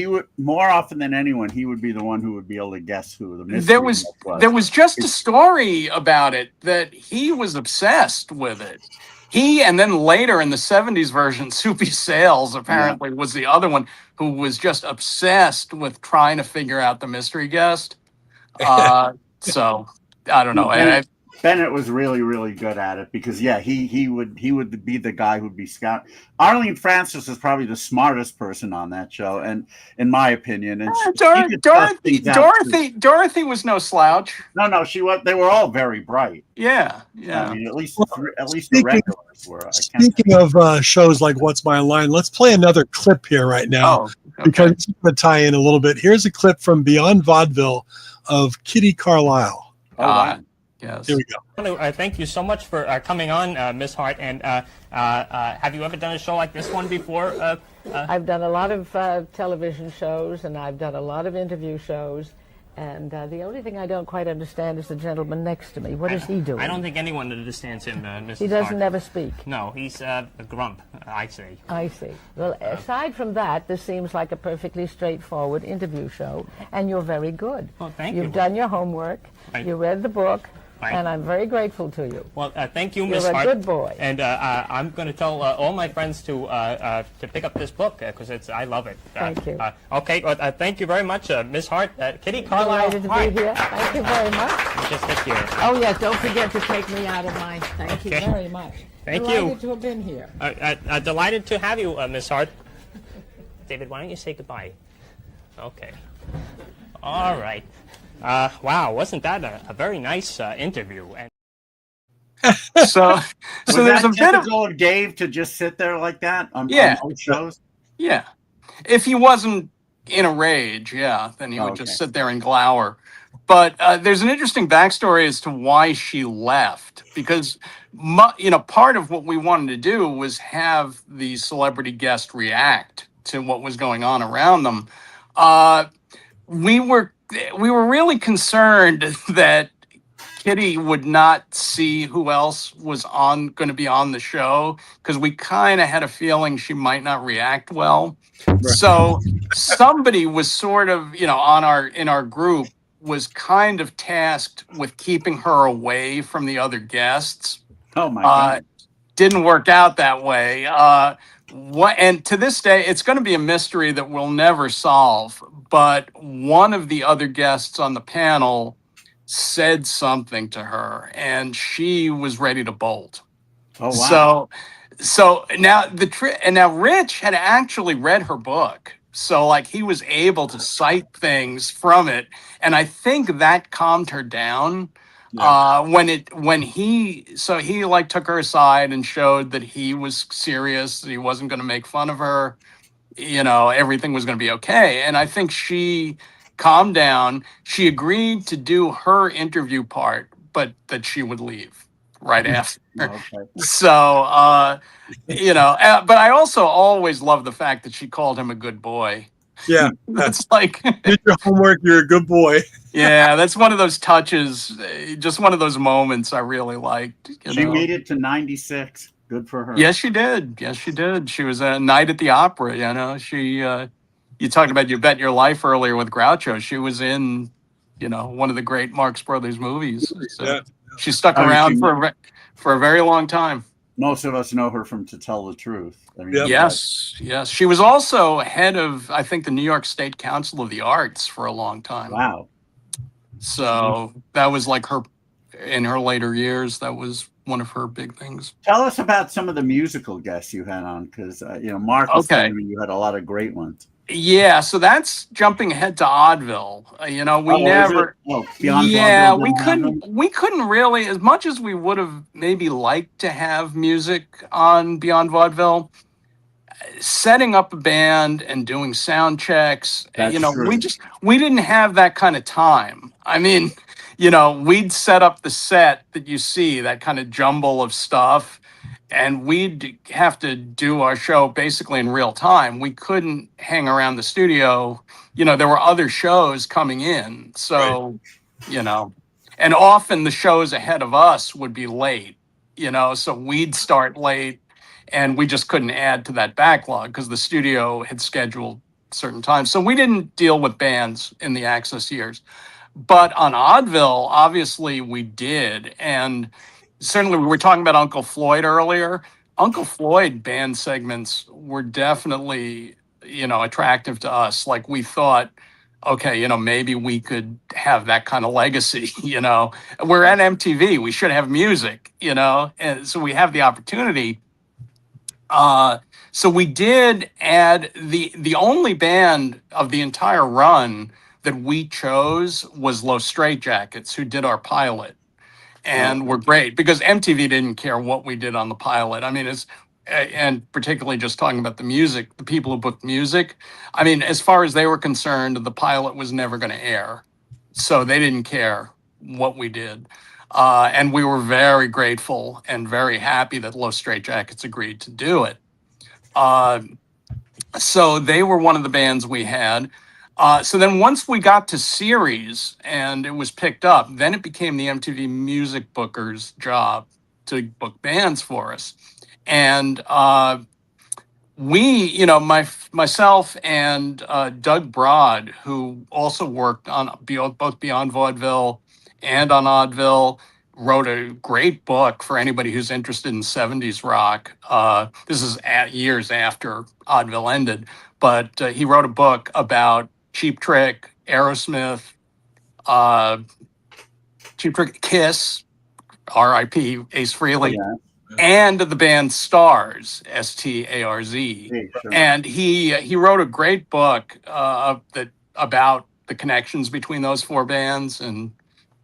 would more often than anyone he would be the one who would be able to guess who the mystery there was just a story about it that he was obsessed with it. He, and then later in the 70s version, Soupy Sales apparently was the other one who was just obsessed with trying to figure out the mystery guest. So I don't know. Bennett was really, really good at it because he would be the guy who'd be scout. Arlene Francis is probably the smartest person on that show, and in my opinion, and Dorothy was no slouch. No, she was. They were all very bright. Yeah. I mean, at least the regulars were. Speaking of shows like What's My Line, let's play another clip here right now because it's going to tie in a little bit. Here's a clip from Beyond Vaudeville of Kitty Carlisle. Wow. Yes. Here we go. I want to thank you so much for coming on, Miss Hart. And have you ever done a show like this one before? I've done a lot of television shows, and I've done a lot of interview shows. And the only thing I don't quite understand is the gentleman next to me. What is he doing? I don't think anyone understands him, Mrs. He doesn't Hart. never speak. No, he's a grump, I say. I see. Well, aside from that, this seems like a perfectly straightforward interview show, and you're very good. Well, thank you. You've done your homework. Right. You read the book, Right. and I'm very grateful to you. Well, thank you, You're Miss a Hart. good boy. And I'm going to tell all my friends to pick up this book because I love it. Thank you. Okay, well, thank you very much, Miss Hart. Kitty Carlisle Delighted to Hart. be here. Thank you very much. You just hit your... Oh, yes, don't forget to take me out of mine. Thank you Okay. very much. Thank you. Delighted to have been here. Delighted to have you, Miss Hart. David, why don't you say goodbye? Okay. All right. Wow, wasn't that a very nice interview? And So Was there's that a bit of typical of Dave to just sit there like that on most shows? yeah. If he wasn't in a rage, yeah, then he would just sit there and glower. But there's an interesting backstory as to why she left, because part of what we wanted to do was have the celebrity guest react to what was going on around them. We were really concerned that Kitty would not see who else was going to be on the show, because we kind of had a feeling she might not react well. Right. So somebody was sort of, in our group was kind of tasked with keeping her away from the other guests. Oh my God. Didn't work out that way. And to this day, it's going to be a mystery that we'll never solve. But one of the other guests on the panel said something to her, and she was ready to bolt. Oh wow! So now now Rich had actually read her book, so like he was able to cite things from it, and I think that calmed her down. Yeah. When he like took her aside and showed that he was serious, that he wasn't going to make fun of her, everything was going to be okay, and I think she calmed down. She agreed to do her interview part, but that she would leave right after. Okay. So, but I also always love the fact that she called him a good boy. Yeah. That's like, did your homework, you're a good boy. Yeah, that's one of those touches, just one of those moments I really liked. She made it to 96. Good for her. Yes, she did. Yes, she did. She was a night at the opera, she... You talked about You Bet Your Life earlier with Groucho. She was in, one of the great Marx Brothers movies. So yeah. She stuck around for a very long time. Most of us know her from To Tell the Truth. I mean, yes. She was also head of, I think, the New York State Council of the Arts for a long time. Wow. So that was like in her later years, that was one of her big things. Tell us about some of the musical guests you had on, because, Mark was telling me you had a lot of great ones. Yeah, so that's jumping ahead to Oddville. We couldn't really, as much as we would have maybe liked to have music on Beyond Vaudeville, setting up a band and doing sound checks, true. we didn't have that kind of time. I mean, we'd set up the set that you see, that kind of jumble of stuff, and we'd have to do our show basically in real time. We couldn't hang around the studio. There were other shows coming in. So, and often the shows ahead of us would be late, so we'd start late, and we just couldn't add to that backlog because the studio had scheduled certain times. So we didn't deal with bands in the Access years. But on Oddville, obviously we did. And certainly, we were talking about Uncle Floyd earlier. Uncle Floyd band segments were definitely, attractive to us. Like we thought, okay, maybe we could have that kind of legacy, We're at MTV. We should have music, and so we have the opportunity. So we did add the only band of the entire run that we chose was Los Straitjackets, who did our pilot. And were great because MTV didn't care what we did on the pilot. I mean, and particularly just talking about the music, the people who booked music. I mean, as far as they were concerned, the pilot was never going to air. So they didn't care what we did. And we were very grateful and very happy that Los Straitjackets agreed to do it. So they were one of the bands we had. So then once we got to series and it was picked up, then it became the MTV music booker's job to book bands for us. And we, myself and Doug Broad, who also worked on both Beyond Vaudeville and on Oddville, wrote a great book for anybody who's interested in 70s rock. This is years after Oddville ended, but he wrote a book about Cheap Trick, Aerosmith, Cheap Trick, Kiss, R.I.P., Ace Frehley, and the band Stars, S-T-A-R-Z. Sure. And he wrote a great book about the connections between those four bands, and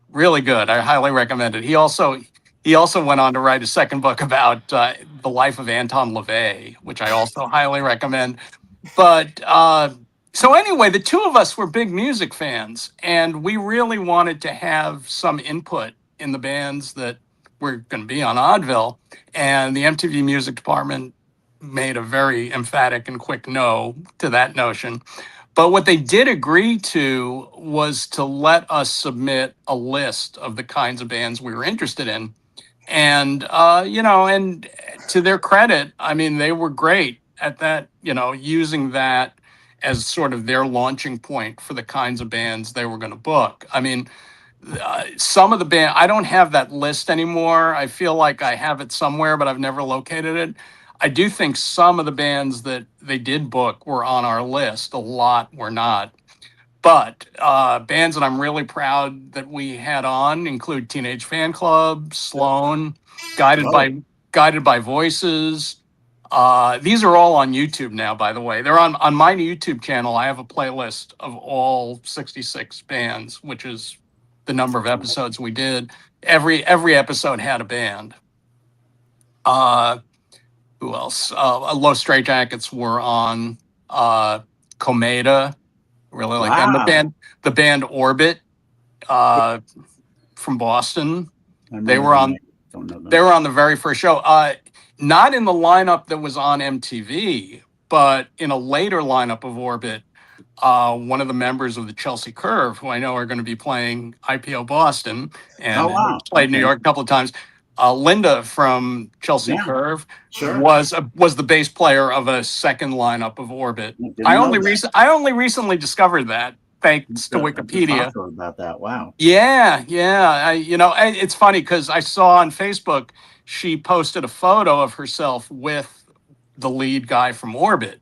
really good. I highly recommend it. He also went on to write a second book about the life of Anton LaVey, which I also highly recommend. But so anyway, the two of us were big music fans, and we really wanted to have some input in the bands that were going to be on Oddville. And the MTV music department made a very emphatic and quick no to that notion. But what they did agree to was to let us submit a list of the kinds of bands we were interested in. And, and to their credit, I mean, they were great at that, using that as sort of their launching point for the kinds of bands they were going to book. I mean, some of the band, I don't have that list anymore. I feel like I have it somewhere, but I've never located it. I do think some of the bands that they did book were on our list. A lot were not. But bands that I'm really proud that we had on include Teenage Fan Club, Sloan, Guided by Voices. These are all on YouTube now, by the way. They're on my YouTube channel. I have a playlist of all 66 bands, which is the number of episodes we did. Every episode had a band. Who else? Low Straitjackets were on. Cometa, really like them. The band Orbit, from Boston. They were on the very first show. Not in the lineup that was on MTV, but in a later lineup of Orbit. One of the members of the Chelsea Curve, who I know are going to be playing IPO Boston and played New York a couple of times. Linda from Chelsea Curve was the bass player of a second lineup of Orbit. I only recently discovered that, thanks to Wikipedia. About that, wow. Yeah. It's funny because I saw on Facebook she posted a photo of herself with the lead guy from Orbit,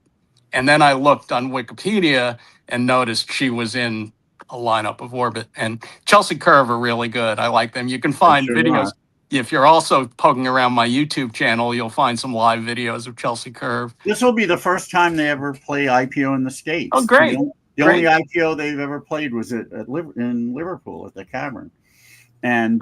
and then I looked on Wikipedia and noticed she was in a lineup of Orbit. And Chelsea Curve are really good. I like them. You can find videos. If you're also poking around my YouTube channel, you'll find some live videos of Chelsea Curve. This will be the first time they ever play IPO in the States. Oh, great. The only IPO they've ever played was in Liverpool at the Cavern. And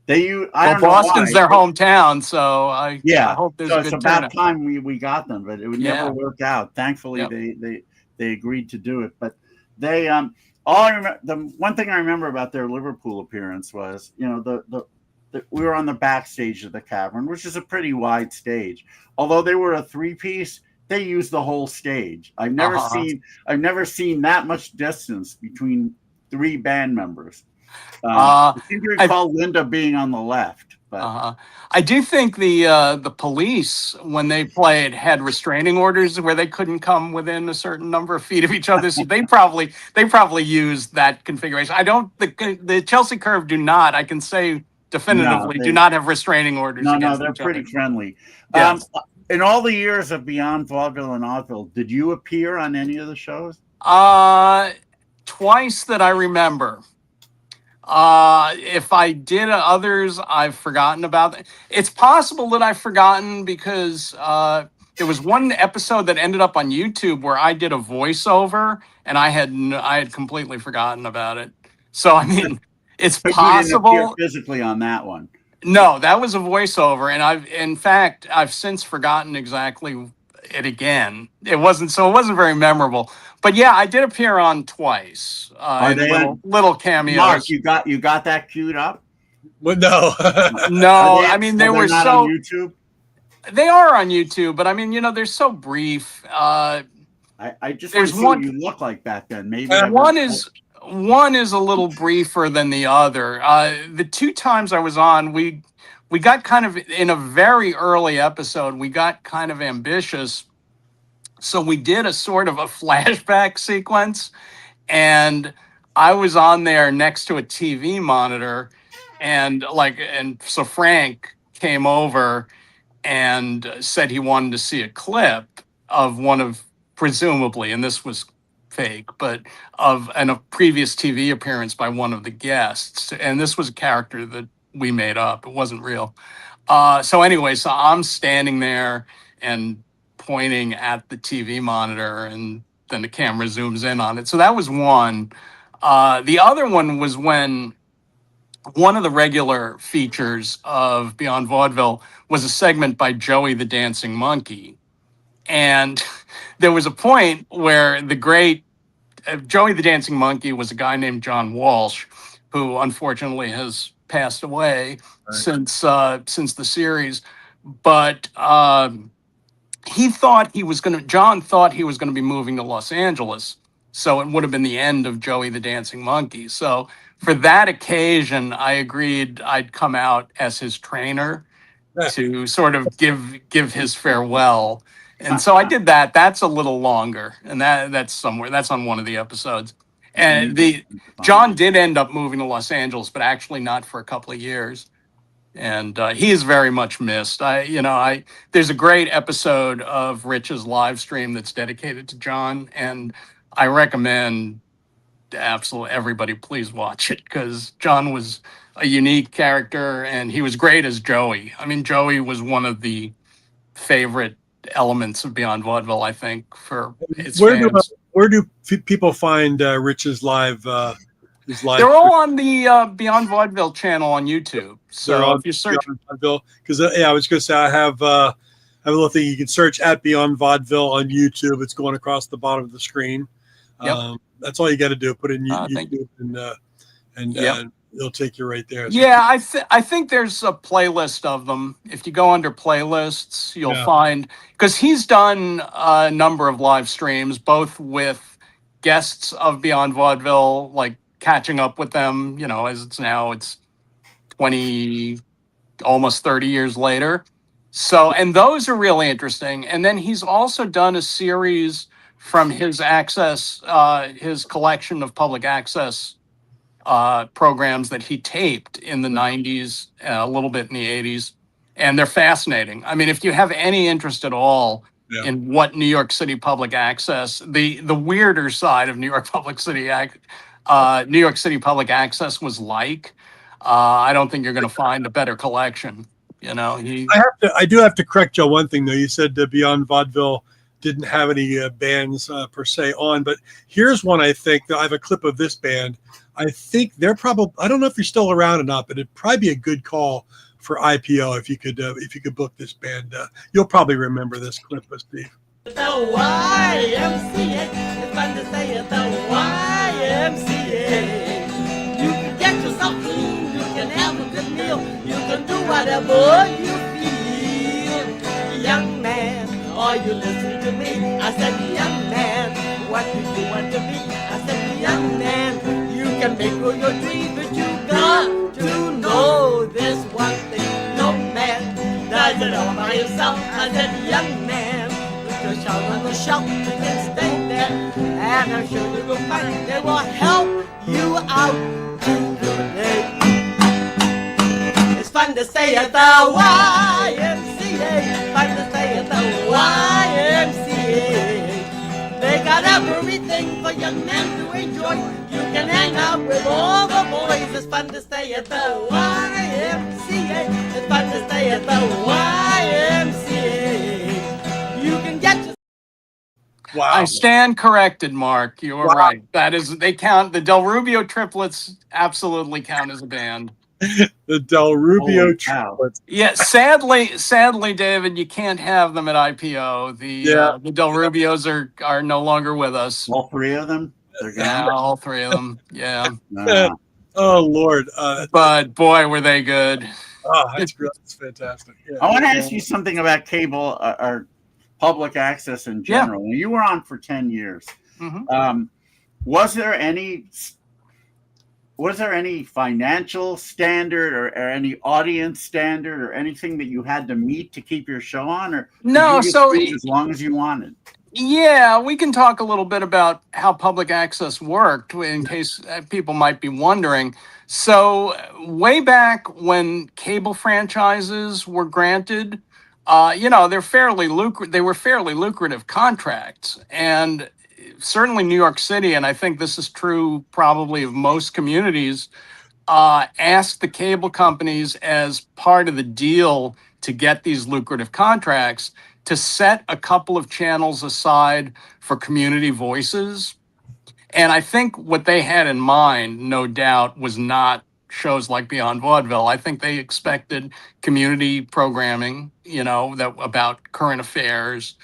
Boston's their hometown, so I hope there's a good it's about time we got them, but it would never work out. Thankfully, they agreed to do it. But they the one thing I remember about their Liverpool appearance was, we were on the backstage of the Cavern, which is a pretty wide stage. Although they were a three-piece, they used the whole stage. I've never seen that much distance between three band members. I seem to recall Linda being on the left. But I do think the police, when they played, had restraining orders where they couldn't come within a certain number of feet of each other. So they probably used that configuration. The Chelsea Curve do not. I can say definitively do not have restraining orders. No, they're pretty friendly. Yes. In all the years of Beyond Vaudeville and Oddville, did you appear on any of the shows? Twice that I remember. If I did others, I've forgotten about them. It's possible that I've forgotten because there was one episode that ended up on YouTube where I did a voiceover and I had completely forgotten about it. So I mean, it's possible. You didn't appear physically on that one. No, that was a voiceover, and I've since forgotten exactly it again. It wasn't very memorable. But yeah, I did appear on twice. Little cameos. Mark, you got that queued up? Well, no. No, I mean they were on YouTube. They are on YouTube, but I mean, they're so brief. I just There's want to see one- what you look like back then. Maybe One is a little briefer than the other. The 2 times I was on, we got kind of, in a very early episode, we got kind of ambitious. So we did a sort of a flashback sequence, and I was on there next to a TV monitor, and so Frank came over and said he wanted to see a clip of one of, presumably, and this was fake, but of a previous TV appearance by one of the guests. And this was a character that we made up. It wasn't real. So anyway, so I'm standing there and pointing at the TV monitor, and then the camera zooms in on it. So that was one. The other one was when one of the regular features of Beyond Vaudeville was a segment by Joey the Dancing Monkey. And there was a point where the great Joey the Dancing Monkey was a guy named John Walsh, who unfortunately has passed away since the series. But John thought he was going to be moving to Los Angeles. So it would have been the end of Joey the Dancing Monkey. So for that occasion, I agreed I'd come out as his trainer to sort of give his farewell. And so I did that. That's a little longer, and that's on one of the episodes. And John did end up moving to Los Angeles, but actually not for a couple of years. And he is very much missed. There's a great episode of Rich's live stream that's dedicated to John, and I recommend absolutely everybody please watch it, because John was a unique character, and he was great as Joey. I mean, Joey was one of the favorite elements of Beyond Vaudeville, I think, for its fans. Where do people find Rich's live? They're all on the Beyond Vaudeville channel on YouTube. So if you search Vaudeville, because I was going to say I have a little thing you can search at Beyond Vaudeville on YouTube. It's going across the bottom of the screen. Yep. That's all you got to do. Put in YouTube, and it'll take you right there. So I think there's a playlist of them. If you go under playlists, you'll find, because he's done a number of live streams, both with guests of Beyond Vaudeville, like catching up with them, as it's 20, almost 30 years later. So, and those are really interesting. And then he's also done a series from his his collection of public access programs that he taped in the 90s, a little bit in the 80s. And they're fascinating. I mean, if you have any interest at all in what New York City public access, the weirder side of New York City public access was like, I don't think you're going to find a better collection. I do have to correct you on one thing, though. You said Beyond Vaudeville didn't have any bands per se on, but here's one. I think that I have a clip of this band. I think they're probably, I don't know if you're still around or not, but it'd probably be a good call for IPO if you could book this band. You'll probably remember this clip, Steve. The YMCA, it's fun to say at the YMCA. You can get yourself clean, you can have a good meal, you can do whatever you feel. Young man, are you listening to me? I said, young man, what do you want to be? I said, young man, you can make all your dreams, but you got to know this one thing. No man does it all by himself. I said, young man, put your shout on the shelf, you can stay there, and I'm sure you will find they will help you out today. It's fun to stay at the YMCA, fun to stay at the YMCA. They got everything for young men to enjoy. You can hang out with all the boys. It's fun to stay at the YMCA. It's fun to stay at the YMCA. You can get your... Wow. I stand corrected, Mark. You were right. That is, they count, the Del Rubio triplets absolutely count as a band. The Del Rubio triplets. Yeah, sadly, David, you can't have them at IPO. The Del Rubios are no longer with us. All three of them? All three of them. Yeah. Oh Lord. But boy, were they good. Oh, that's great. That's fantastic. Yeah. I want to ask you something about cable. public access in general. And you were on for 10 years. Mhm. Was there any financial standard or any audience standard or anything that you had to meet to keep your show on, or No, could you just so do it as long as you wanted? yeah, we can talk a little bit about how public access worked in case people might be wondering. So way back when cable franchises were granted, they're they were fairly lucrative contracts, and certainly New York City, and I think this is true probably of most communities, asked the cable companies as part of the deal to get these lucrative contracts to set a couple of channels aside for community voices. And I think what they had in mind, no doubt, was not shows like Beyond Vaudeville. I think they expected community programming, that about current affairs.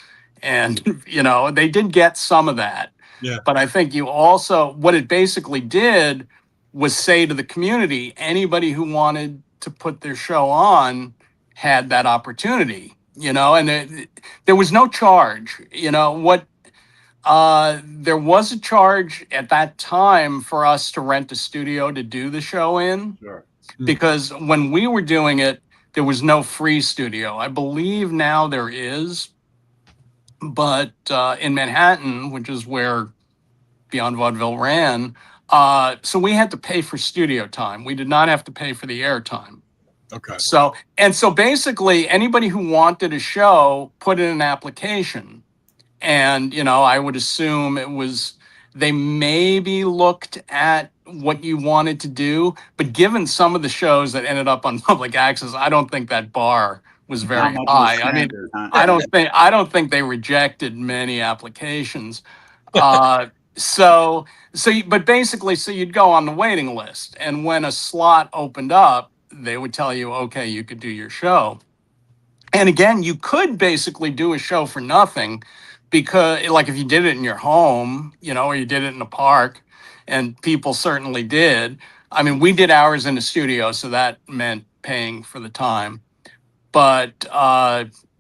And, they did get some of that. Yeah. But I think what it basically did was say to the community, anybody who wanted to put their show on had that opportunity, and there was no charge, there was a charge at that time for us to rent a studio to do the show in. Sure. Because when we were doing it, there was no free studio. I believe now there is, but in Manhattan, which is where Beyond Vaudeville ran, so we had to pay for studio time. We did not have to pay for the air time. Okay. So basically anybody who wanted a show put in an application, and, I would assume they maybe looked at what you wanted to do, but given some of the shows that ended up on public access, I don't think that bar was very Not much of a high. standard, huh? I don't think they rejected many applications. But basically, so you'd go on the waiting list, and when a slot opened up, they would tell you, okay, you could do your show. And again, you could basically do a show for nothing, because like if you did it in your home, or you did it in a park, and people certainly did. I mean, we did hours in the studio, so that meant paying for the time. But,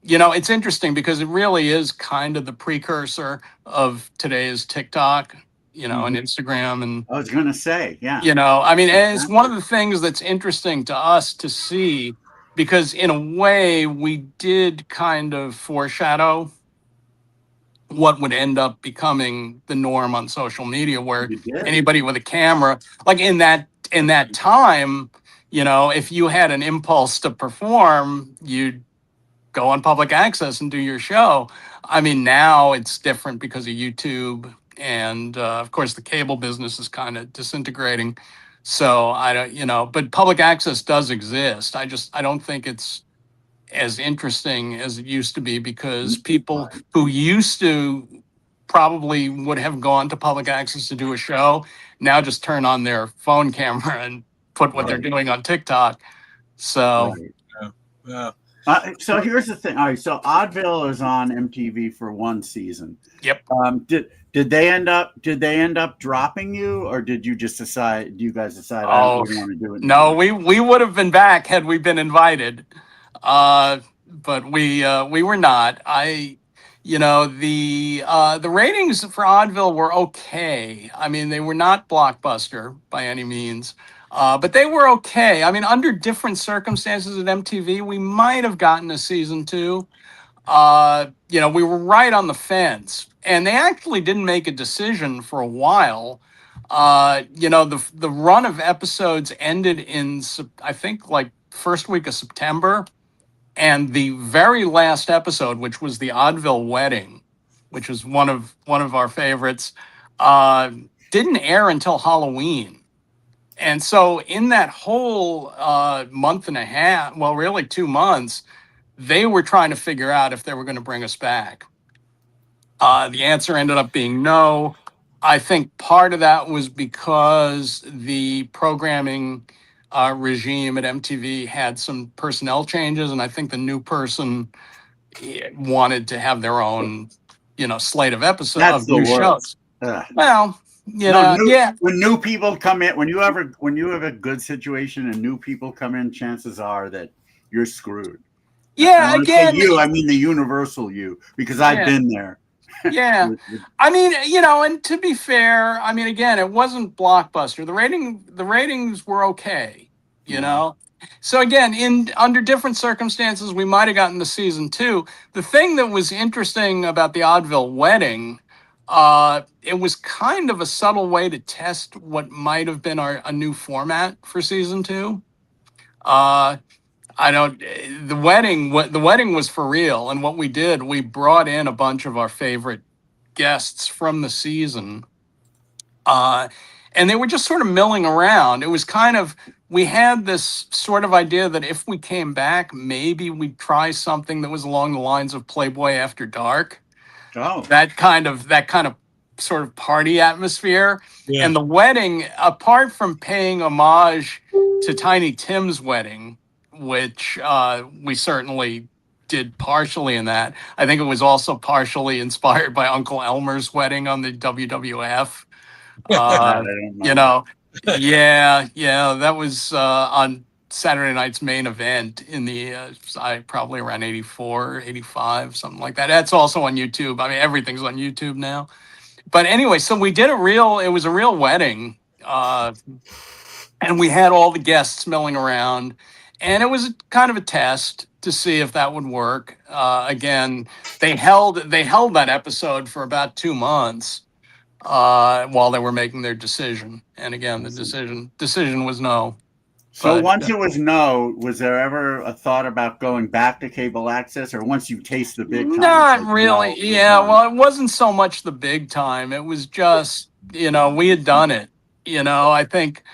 it's interesting because it really is kind of the precursor of today's TikTok, and Instagram. And I was going to say, yeah. And it's one of the things that's interesting to us to see, because in a way we did kind of foreshadow what would end up becoming the norm on social media, where anybody with a camera, like in that time, if you had an impulse to perform, you'd go on public access and do your show. I mean, now it's different because of YouTube, and of course the cable business is kind of disintegrating. So I don't, but public access does exist. I don't think it's as interesting as it used to be, because people who used to probably would have gone to public access to do a show now just turn on their phone camera and put what they're doing on TikTok. So, Yeah. So here's the thing. All right. So Oddville is on MTV for one season. Yep. Did they end up dropping you, or did you just decide? Do you guys decide? I don't really want to do it. No, we would have been back had we been invited. But we were not. The ratings for Oddville were okay. I mean, they were not blockbuster by any means, but they were okay. I mean, under different circumstances at MTV, we might have gotten a season 2. We were right on the fence, and they actually didn't make a decision for a while. The run of episodes ended in, I think, like first week of September. And the very last episode, which was the Oddville wedding, which was one of our favorites, didn't air until Halloween. And so in that whole month and a half, well, really 2 months, they were trying to figure out if they were going to bring us back. The answer ended up being no. I think part of that was because the programming regime at MTV had some personnel changes, and I think the new person wanted to have their own, slate of episodes of new shows. Well, when new people come in, when you have a good situation and new people come in, chances are that you're screwed. Yeah, when I say again, you, I mean the universal you, because I've been there. yeah. I mean, you know, and to be fair, I mean, again, it wasn't blockbuster. The ratings were okay, you know. So again, in under different circumstances, we might have gotten to season 2. The thing that was interesting about the Oddville wedding, it was kind of a subtle way to test what might have been a new format for season 2. I don't. The wedding was for real, and what we did, we brought in a bunch of our favorite guests from the season, and they were just sort of milling around. It was kind of, we had this sort of idea that if we came back, maybe we'd try something that was along the lines of Playboy After Dark. Oh, That kind of sort of party atmosphere. Yeah. And the wedding, apart from paying homage to Tiny Tim's wedding, which we certainly did partially in that. I think it was also partially inspired by Uncle Elmer's wedding on the WWF. I don't know. You know, yeah, that was on Saturday night's main event in the probably around 84, 85, something like that. That's also on YouTube. I mean, everything's on YouTube now. But anyway, so we did it was a real wedding. And we had all the guests milling around. And it was kind of a test to see if that would work. Again, they held that episode for about 2 months while they were making their decision. And again, the decision was no. So But, once it was no, was there ever a thought about going back to cable access, or once you taste the big time? Not it's like, really. no, Yeah, no. well, it wasn't so much the big time. It was just, you know, we had done it. You know, I think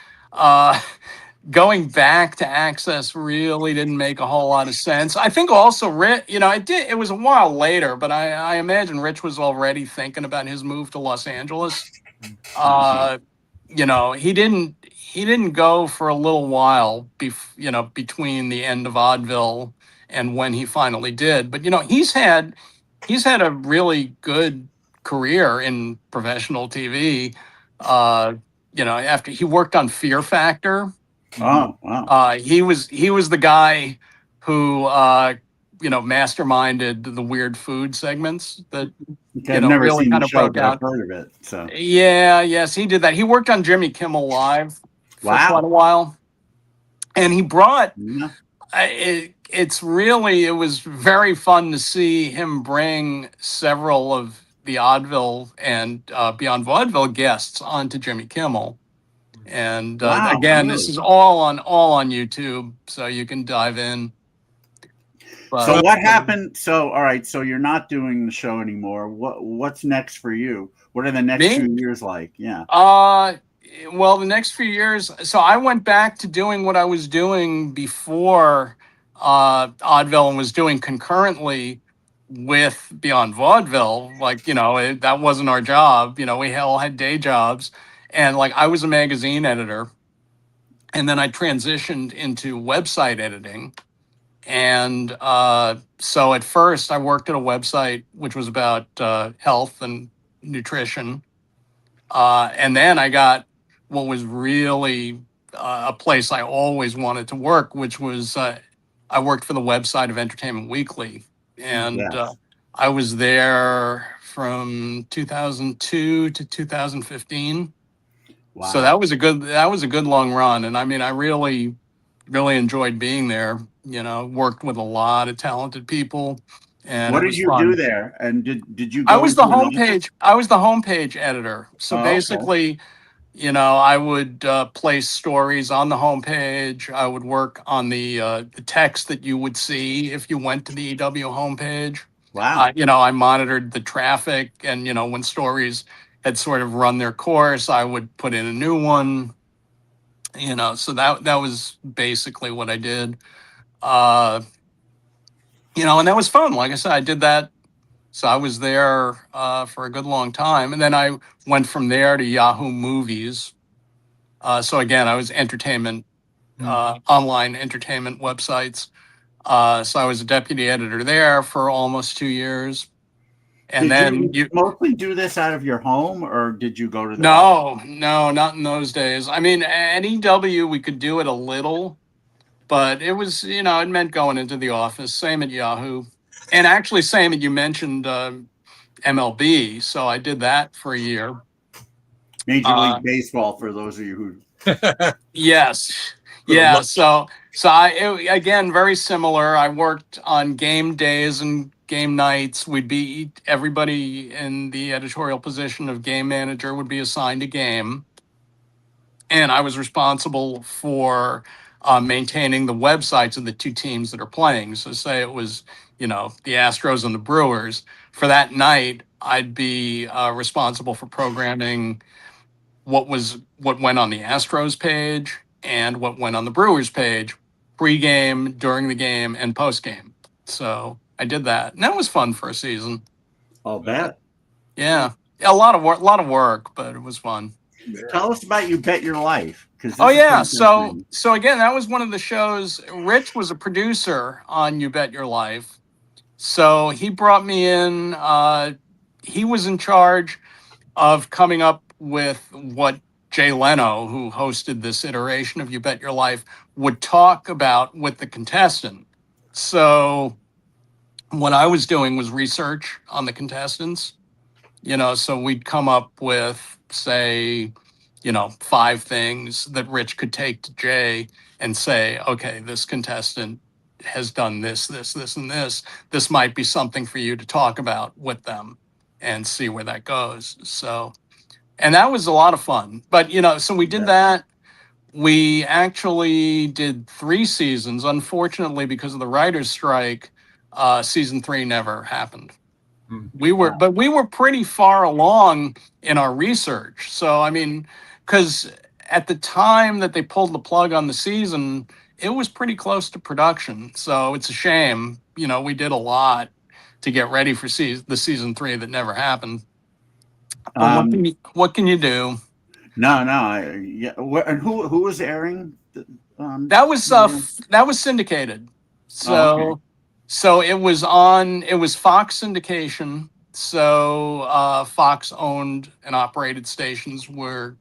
going back to access really didn't make a whole lot of sense. I think also Rich, you know, it was a while later, but I imagine Rich was already thinking about his move to Los Angeles. You know, he didn't go for a little while, between the end of Oddville and when he finally did. But you know, he's had a really good career in professional TV. You know, after he worked on Fear Factor. Oh, wow. He was the guy who masterminded the weird food segments that Okay, I've never really seen kind the of show, broke but out. I've heard of it. So Yes, he did that. He worked on Jimmy Kimmel Live for quite a while, and he brought. Yeah. It was very fun to see him bring several of the Oddville and Beyond Vaudeville guests onto Jimmy Kimmel. And Wow, again, really? this is all on YouTube, so you can dive in. But, So what happened? So all right, so you're not doing the show anymore. What's next for you? What are the next Me? few years like? Yeah. Well, the next few years, so I went back to doing what I was doing before Oddville, and was doing concurrently with Beyond Vaudeville. Like, you know, that wasn't our job. You know, we all had day jobs. And like, I was a magazine editor, and then I transitioned into website editing. And so at first I worked at a website which was about health and nutrition. And then I got what was really a place I always wanted to work, which was I worked for the website of Entertainment Weekly. And Yes. I was there from 2002 to 2015. Wow. So that was a good long run. And I mean, I really enjoyed being there. You know, worked with a lot of talented people. And What it did was you fun. do there? And did you go I was the into an office? homepage. I was the homepage editor. So Oh, okay. basically, you know, I would place stories on the homepage. I would work on the text that you would see if you went to the EW homepage. Wow. You know, I monitored the traffic, and you know, when stories had sort of run their course, I would put in a new one. You know, so that was basically what I did. You know, and that was fun. Like I said, I did that. So I was there for a good long time. And then I went from there to Yahoo Movies. So again, I was entertainment, online entertainment websites. So I was a deputy editor there for almost 2 years. And Did then you mostly do this out of your home, or did you go to the No, not in those days. I mean, at EW, we could do it a little, but it was, it meant going into the office. Same at Yahoo, and actually same at, you mentioned MLB, so I did that for a year. Major League Baseball, for those of you who. Yes. Yeah. So again, very similar. I worked on game days and game nights. Everybody in the editorial position of game manager would be assigned a game. And I was responsible for maintaining the websites of the two teams that are playing. So say it was, the Astros and the Brewers. For that night, I'd be responsible for programming what went on the Astros page and what went on the Brewers page, pre-game, during the game, and post-game. So I did that, and that was fun for a season. I'll bet. Yeah, a lot of work, but it was fun. Tell us about You Bet Your Life. Oh yeah, so again, that was one of the shows. Rich was a producer on You Bet Your Life, so he brought me in. He was in charge of coming up with what Jay Leno, who hosted this iteration of You Bet Your Life, would talk about with the contestant. So what I was doing was research on the contestants, so we'd come up with, say, 5 things that Rich could take to Jay and say, okay, this contestant has done this, this, this, and this. This might be something for you to talk about with them and see where that goes. So, and that was a lot of fun. But, so we did that. We actually did 3 seasons. Unfortunately, because of the writer's strike, season 3 never happened. We were pretty far along in our research. So, because at the time that they pulled the plug on the season, it was pretty close to production. So it's a shame, we did a lot to get ready for the season 3 that never happened. What can you do? No. And who was airing? That was syndicated. So, So it was Fox syndication. So Fox owned and operated stations were,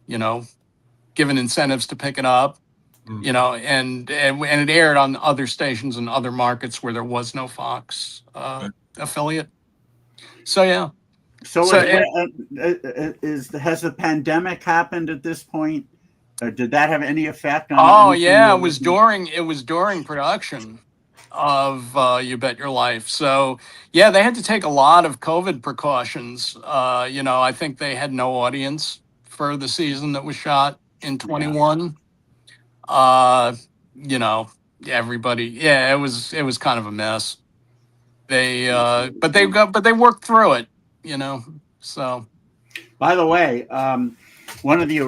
given incentives to pick it up, and it aired on other stations in other markets where there was no Fox affiliate. So yeah. So has the pandemic happened at this point? Or did that have any effect on? Oh yeah, it was during production of You Bet Your Life. So yeah, they had to take a lot of COVID precautions. I think they had no audience for the season that was shot in 21. Everybody, it was kind of a mess. But they worked through it, so. By the way, one of the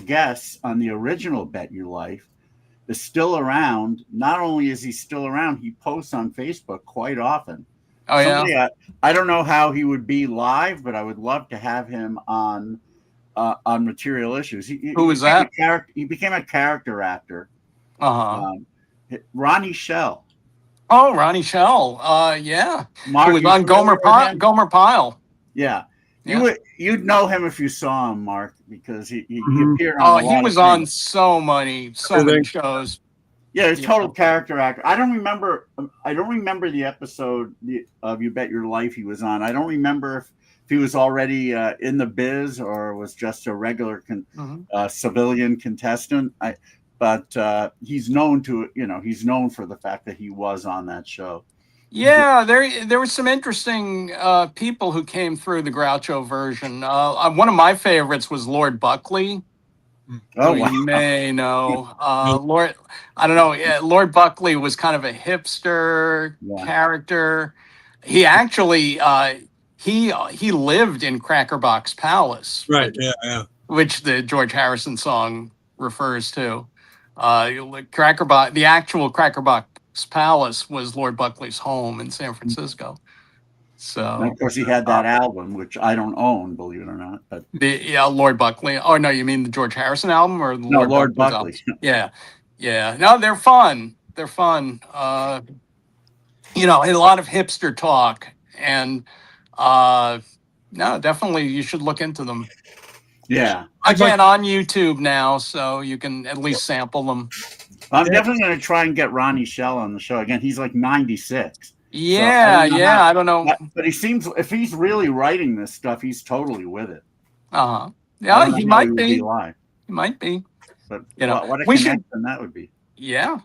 guests on the original Bet Your Life is still around. Not only is he still around, he posts on Facebook quite often. Oh yeah. I don't know how he would be live, but I would love to have him on Material Issues. Who was that? He became a character actor. Ronnie Shell. Oh, Ronnie Shell. Yeah. Mark, he was on Gomer Pyle. Yeah. You'd know him if you saw him, Mark, because he appeared on. He was on so many shows. Yeah, he's total character actor. I don't remember the episode of You Bet Your Life he was on. I don't remember if he was already in the biz or was just a regular civilian contestant. But he's known for the fact that he was on that show. Yeah, there were some interesting people who came through the Groucho version. One of my favorites was Lord Buckley. Oh, wow. You may know. Lord, I don't know. Yeah, Lord Buckley was kind of a hipster character. He actually he lived in Cracker Box Palace. Right. Yeah. Which the George Harrison song refers to. The actual Cracker Box Palace was Lord Buckley's home in San Francisco. So, and of course, he had that album, which I don't own, believe it or not. But Lord Buckley. Oh no, you mean the George Harrison album or Lord Buckley? Yeah. No, they're fun. They're fun. A lot of hipster talk, and no, definitely you should look into them. Yeah. Again, on YouTube now, so you can at least sample them. I'm definitely going to try and get Ronnie Shell on the show again. He's like 96. Yeah, I don't know. But he seems, if he's really writing this stuff, he's totally with it. Uh-huh. Yeah, he might be. Live. He might be. But you know, what a connection that would be. Yeah.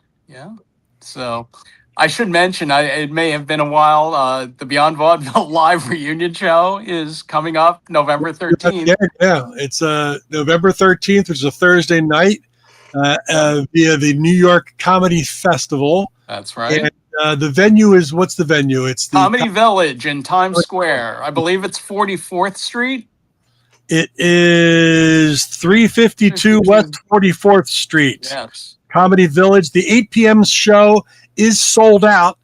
So I should mention, it may have been a while, the Beyond Vaudeville live reunion show is coming up November 13th. Yeah. It's November 13th, which is a Thursday night via the New York Comedy Festival. That's right. And the venue is, what's the venue? It's the Comedy Village in Times Square. I believe it's 44th Street. It is 352 West 44th Street. Yes. Comedy Village. The 8 p.m. show is sold out,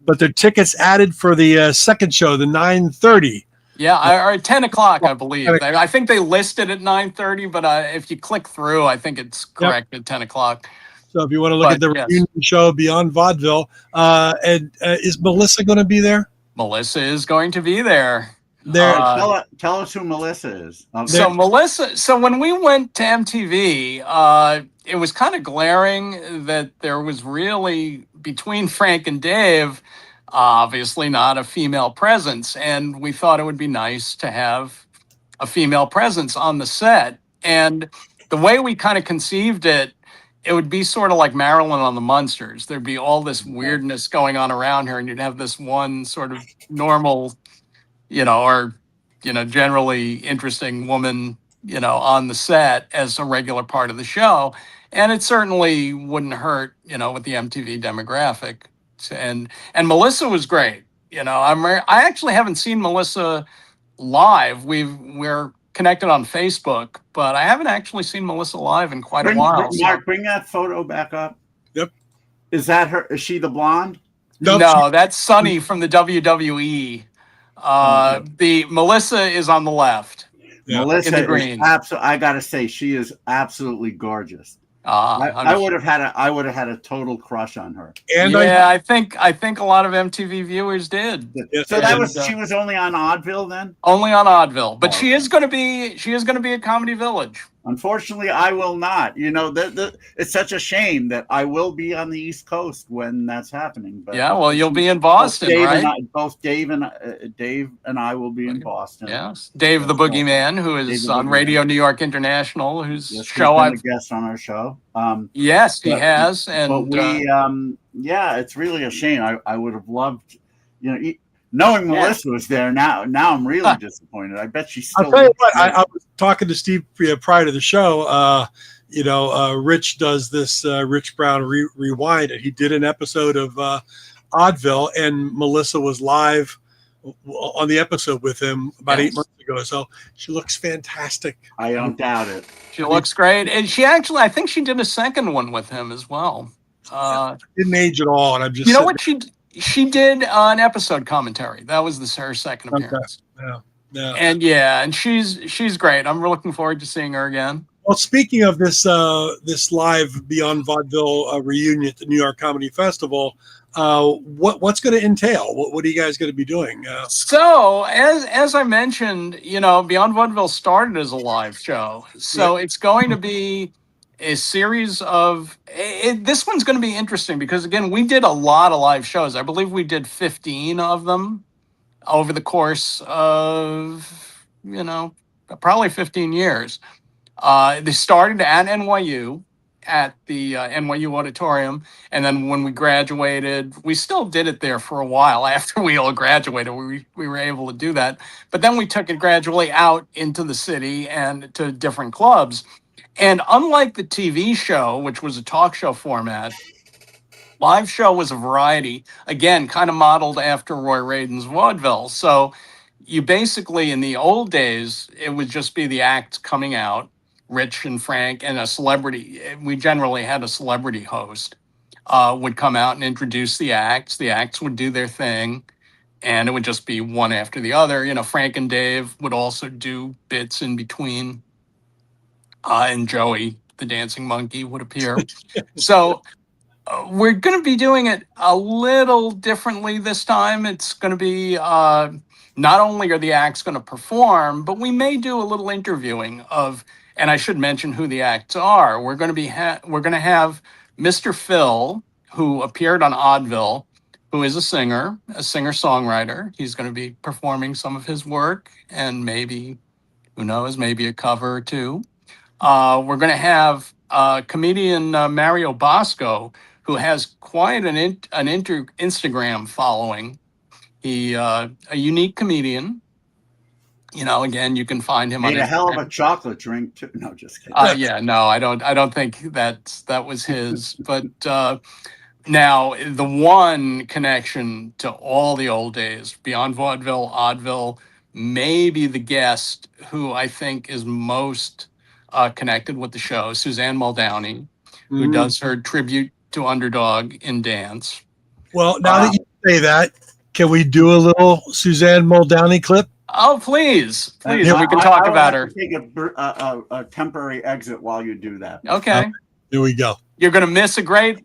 but there are tickets added for the second show, the 9:30. Yeah, or 10 o'clock, I believe. I think they listed at 9:30, but if you click through, I think it's correct at 10 o'clock. So if you want to look at the reunion show Beyond Vaudeville, and is Melissa going to be there? Melissa is going to be there. Tell us who Melissa is. So when we went to MTV, it was kind of glaring that there was really, between Frank and Dave, obviously not a female presence. And we thought it would be nice to have a female presence on the set. And the way we kind of conceived it, it would be sort of like Marilyn on the Munsters. There'd be all this weirdness going on around her, and you'd have this one sort of normal, generally interesting woman, on the set as a regular part of the show. And it certainly wouldn't hurt, with the MTV demographic. And Melissa was great. I actually haven't seen Melissa live. We're connected on Facebook, but I haven't actually seen Melissa live in quite a while. Mark, bring that photo back up. Yep. Is that her? Is she the blonde? No, that's Sunny from the WWE. The Melissa is on the left. Yeah. Melissa in the green. I gotta say, she is absolutely gorgeous. I would have had a total crush on her. And I think a lot of MTV viewers did. So she was only on Oddville then? Only on Oddville, but she is going to be at Comedy Village. Unfortunately, I will not. It's such a shame that I will be on the East Coast when that's happening. But yeah, well, you'll be in Boston, right? Both Dave and I will be in Boston. Yes, Dave the Boogeyman, who is on Radio New York International, whose show I've been a guest on our show. Yes, he has, and but we, it's really a shame. I would have loved, knowing Melissa was there. Now I'm really disappointed. I bet she's still. I'll tell you what. I was talking to Steve prior to the show. Rich does this Rich Brown Rewind, and he did an episode of Oddville, and Melissa was live on the episode with him about 8 months ago. So she looks fantastic. I don't doubt it. She looks great, and she actually, I think she did a second one with him as well. Didn't age at all, and I'm just. You know what she did an episode commentary. That was her second appearance. Yeah. And she's great. I'm looking forward to seeing her again. Well, speaking of this live Beyond Vaudeville reunion at the New York Comedy Festival, what's going to entail? What are you guys going to be doing? So as I mentioned, Beyond Vaudeville started as a live show. So it's going to be a series of this one's going to be interesting because, again, we did a lot of live shows. I believe we did 15 of them over the course of, probably 15 years. They started at NYU, at the NYU auditorium. And then when we graduated, we still did it there for a while. After we all graduated, we were able to do that. But then we took it gradually out into the city and to different clubs. And unlike the TV show, which was a talk show format, live show was a variety, again, kind of modeled after Roy Radin's Vaudeville. So you basically, in the old days, it would just be the acts coming out, Rich and Frank, and a celebrity. We generally had a celebrity host would come out and introduce the acts. The acts would do their thing, and it would just be one after the other. Frank and Dave would also do bits in between. And Joey, the dancing monkey, would appear. So We're going to be doing it a little differently this time. It's going to be not only are the acts going to perform, but we may do a little interviewing of, and I should mention who the acts are. We're going to be we're going to have Mr. Phil, who appeared on Oddville, who is a singer-songwriter. He's going to be performing some of his work, and maybe, who knows, maybe a cover or two. We're going to have comedian Mario Bosco, who has quite an Instagram following. He a unique comedian. You know, again, you can find him Made on a hell of Instagram. a chocolate drink too. No, just kidding. Yeah, no, I don't think that was his. But now the one connection to all the old days, beyond Vaudeville, Oddville, maybe the guest who I think is most connected with the show, Suzanne Muldowney, who does her tribute to Underdog in dance. Well, now that you say that, can we do a little Suzanne Muldowney clip? Oh, please, we can I talk will about have her. to take a temporary exit while you do that. Okay, Here we go. you're gonna miss a great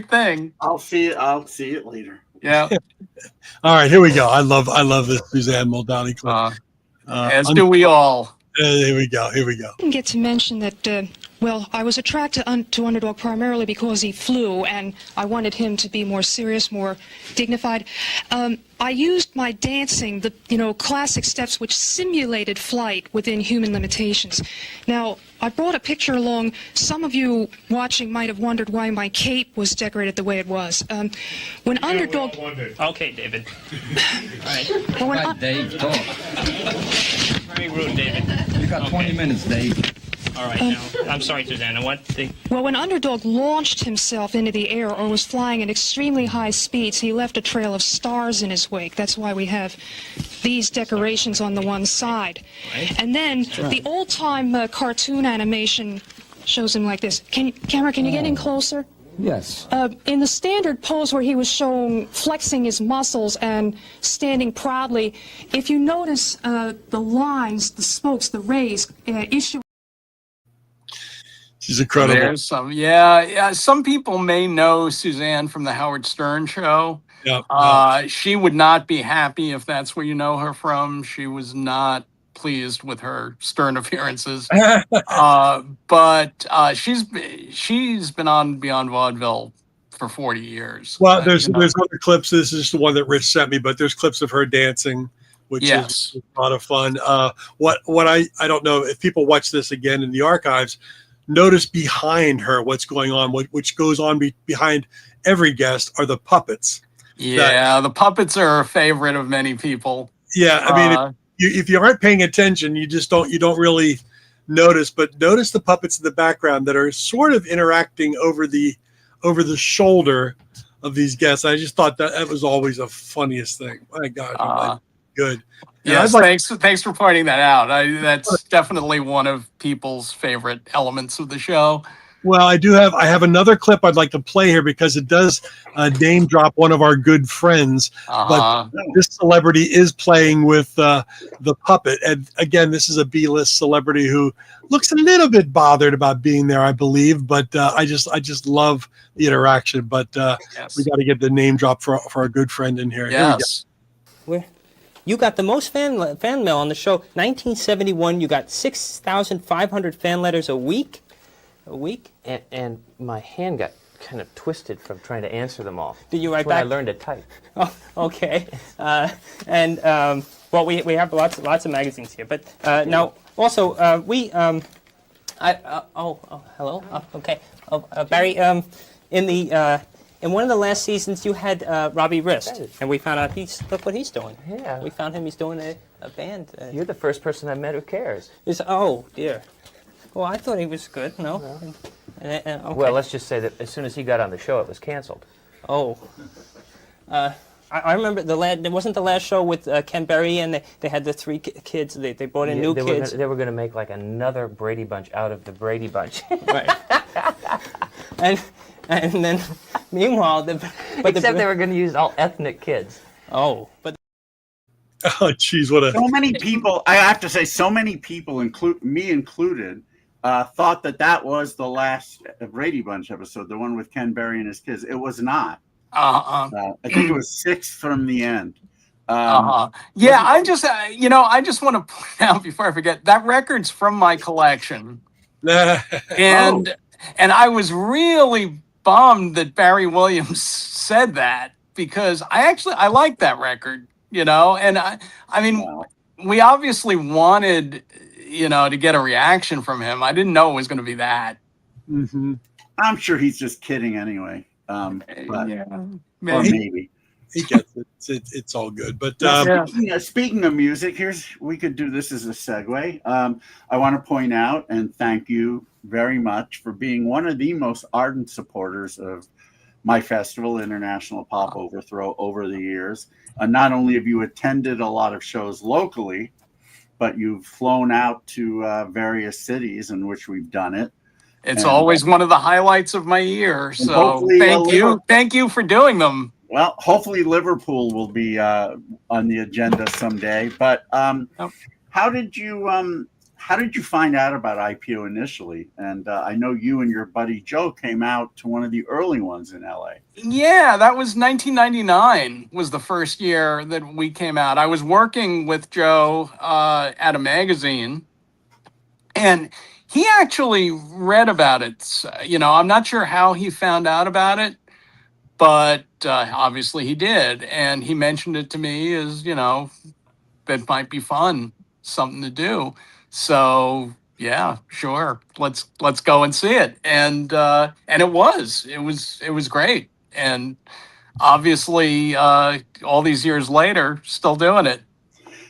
thing. I'll see it later. Yeah, All right, here we go. I love this Suzanne Muldowney clip. as do we all. Here we go. I didn't get to mention that, well, I was attracted to Underdog primarily because he flew, and I wanted him to be more serious, more dignified. I used my dancing, the classic steps which simulated flight within human limitations. Now, I brought a picture along. Some of you watching might have wondered why my cape was decorated the way it was. When Underdog... Okay, David. All right. Well, when Right, Dave, talk. Very rude, David. You got 20 minutes, Dave. All right, now, I'm sorry, Susanna. Well, when Underdog launched himself into the air or was flying at extremely high speeds, he left a trail of stars in his wake. That's why we have these decorations on the one side. Right. And then the old-time cartoon animation shows him like this. Camera, can you get in closer? Yes. In the standard pose where he was shown flexing his muscles and standing proudly, if you notice the lines, the spokes, the rays issue. She's incredible. There's some, yeah. Some people may know Suzanne from the Howard Stern show. Yeah. She would not be happy if that's where you know her from. She was not pleased with her Stern appearances. But she's been on Beyond Vaudeville for 40 years. Well, there's other clips. This is the one that Rich sent me, but there's clips of her dancing, which is a lot of fun. What I don't know if people watch this again in the archives, notice behind her what's going on, which goes on behind every guest are the puppets. Yeah, the puppets are a favorite of many people. Yeah, I mean, if you aren't paying attention, you don't really notice. But notice the puppets in the background that are sort of interacting over the shoulder of these guests. I just thought that was always the funniest thing. My God, good. Yeah, thanks for pointing that out. That's definitely one of people's favorite elements of the show. Well, I have another clip I'd like to play here because it does name drop one of our good friends. But this celebrity is playing with the puppet, and again, this is a B-list celebrity who looks a little bit bothered about being there, I believe. But I just love the interaction. But we got to get the name drop for our good friend in here. Yes. You got the most fan mail on the show. 1971, you got 6,500 fan letters a week. A week? And my hand got kind of twisted from trying to answer them all. Did you write That's when back? I learned to type. Oh, okay. Well, we have lots of magazines here, but now also hello. Okay. Barry. In one of the last seasons, you had Robbie Rist, and we found out look what he's doing. Yeah. We found him. He's doing a band. You're the first person I met who cares. Oh dear. Well, I thought he was good. No. Okay. Well, let's just say that as soon as he got on the show, it was canceled. Oh. I remember wasn't the last show with Ken Berry, and they had the three kids. They brought in new kids. They were going to make like another Brady Bunch out of the Brady Bunch. Right. and then, meanwhile, except they were going to use all ethnic kids. Oh, but. Oh, geez, what a... So many people, I have to say, so many people, me included, thought that was the last Brady Bunch episode, the one with Ken Berry and his kids. It was not. I think it was 6 from the end. Yeah, I just want to point out before I forget that record's from my collection, and I was really bummed that Barry Williams said that, because I like that record, and I mean, we obviously wanted, to get a reaction from him. I didn't know it was going to be that. Mm-hmm. I'm sure he's just kidding anyway. But, yeah, maybe. He gets it. It's all good. But speaking of music, we could do this as a segue. I want to point out and thank you very much for being one of the most ardent supporters of my festival, International Pop Overthrow, over the years. Not only have you attended a lot of shows locally, but you've flown out to various cities in which we've done it. It's always one of the highlights of my year. So thank you for doing them. Well, hopefully Liverpool will be on the agenda someday. But how did you find out about IPO initially? And I know you and your buddy Joe came out to one of the early ones in LA. Yeah, that was 1999 was the first year that we came out. I was working with Joe at a magazine, and he actually read about it. I'm not sure how he found out about it, but obviously he did. And he mentioned it to me as, that might be fun, something to do. So yeah, sure. Let's go and see it. And it was great. And obviously all these years later, still doing it.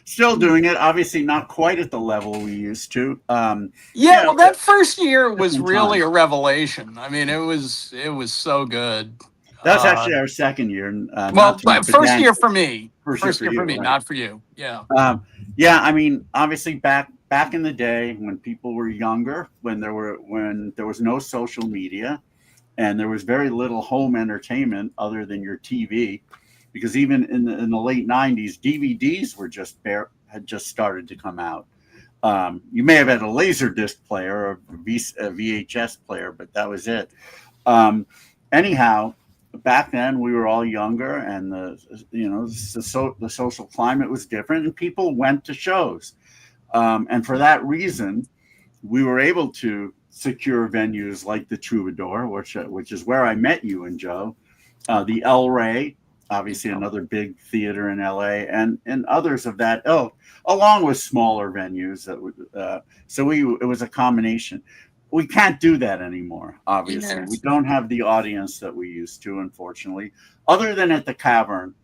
Still doing it, obviously not quite at the level we used to. Well, that first year was really a revelation. I mean, it was so good. That's actually our second year. First year for me. First year for me, right? not for you. Yeah. I mean, obviously back in the day when people were younger, when there was no social media, and there was very little home entertainment other than your TV. Because even in the late 90s, DVDs had just started to come out. You may have had a Laserdisc player or a VHS player, but that was it. Anyhow, back then we were all younger, and the social climate was different, and people went to shows. And for that reason, we were able to secure venues like the Troubadour, which is where I met you and Joe, the El Rey. Obviously, another big theater in LA, and others of that ilk, along with smaller venues. It was a combination. We can't do that anymore. Obviously, we don't have the audience that we used to, unfortunately. Other than at the Cavern,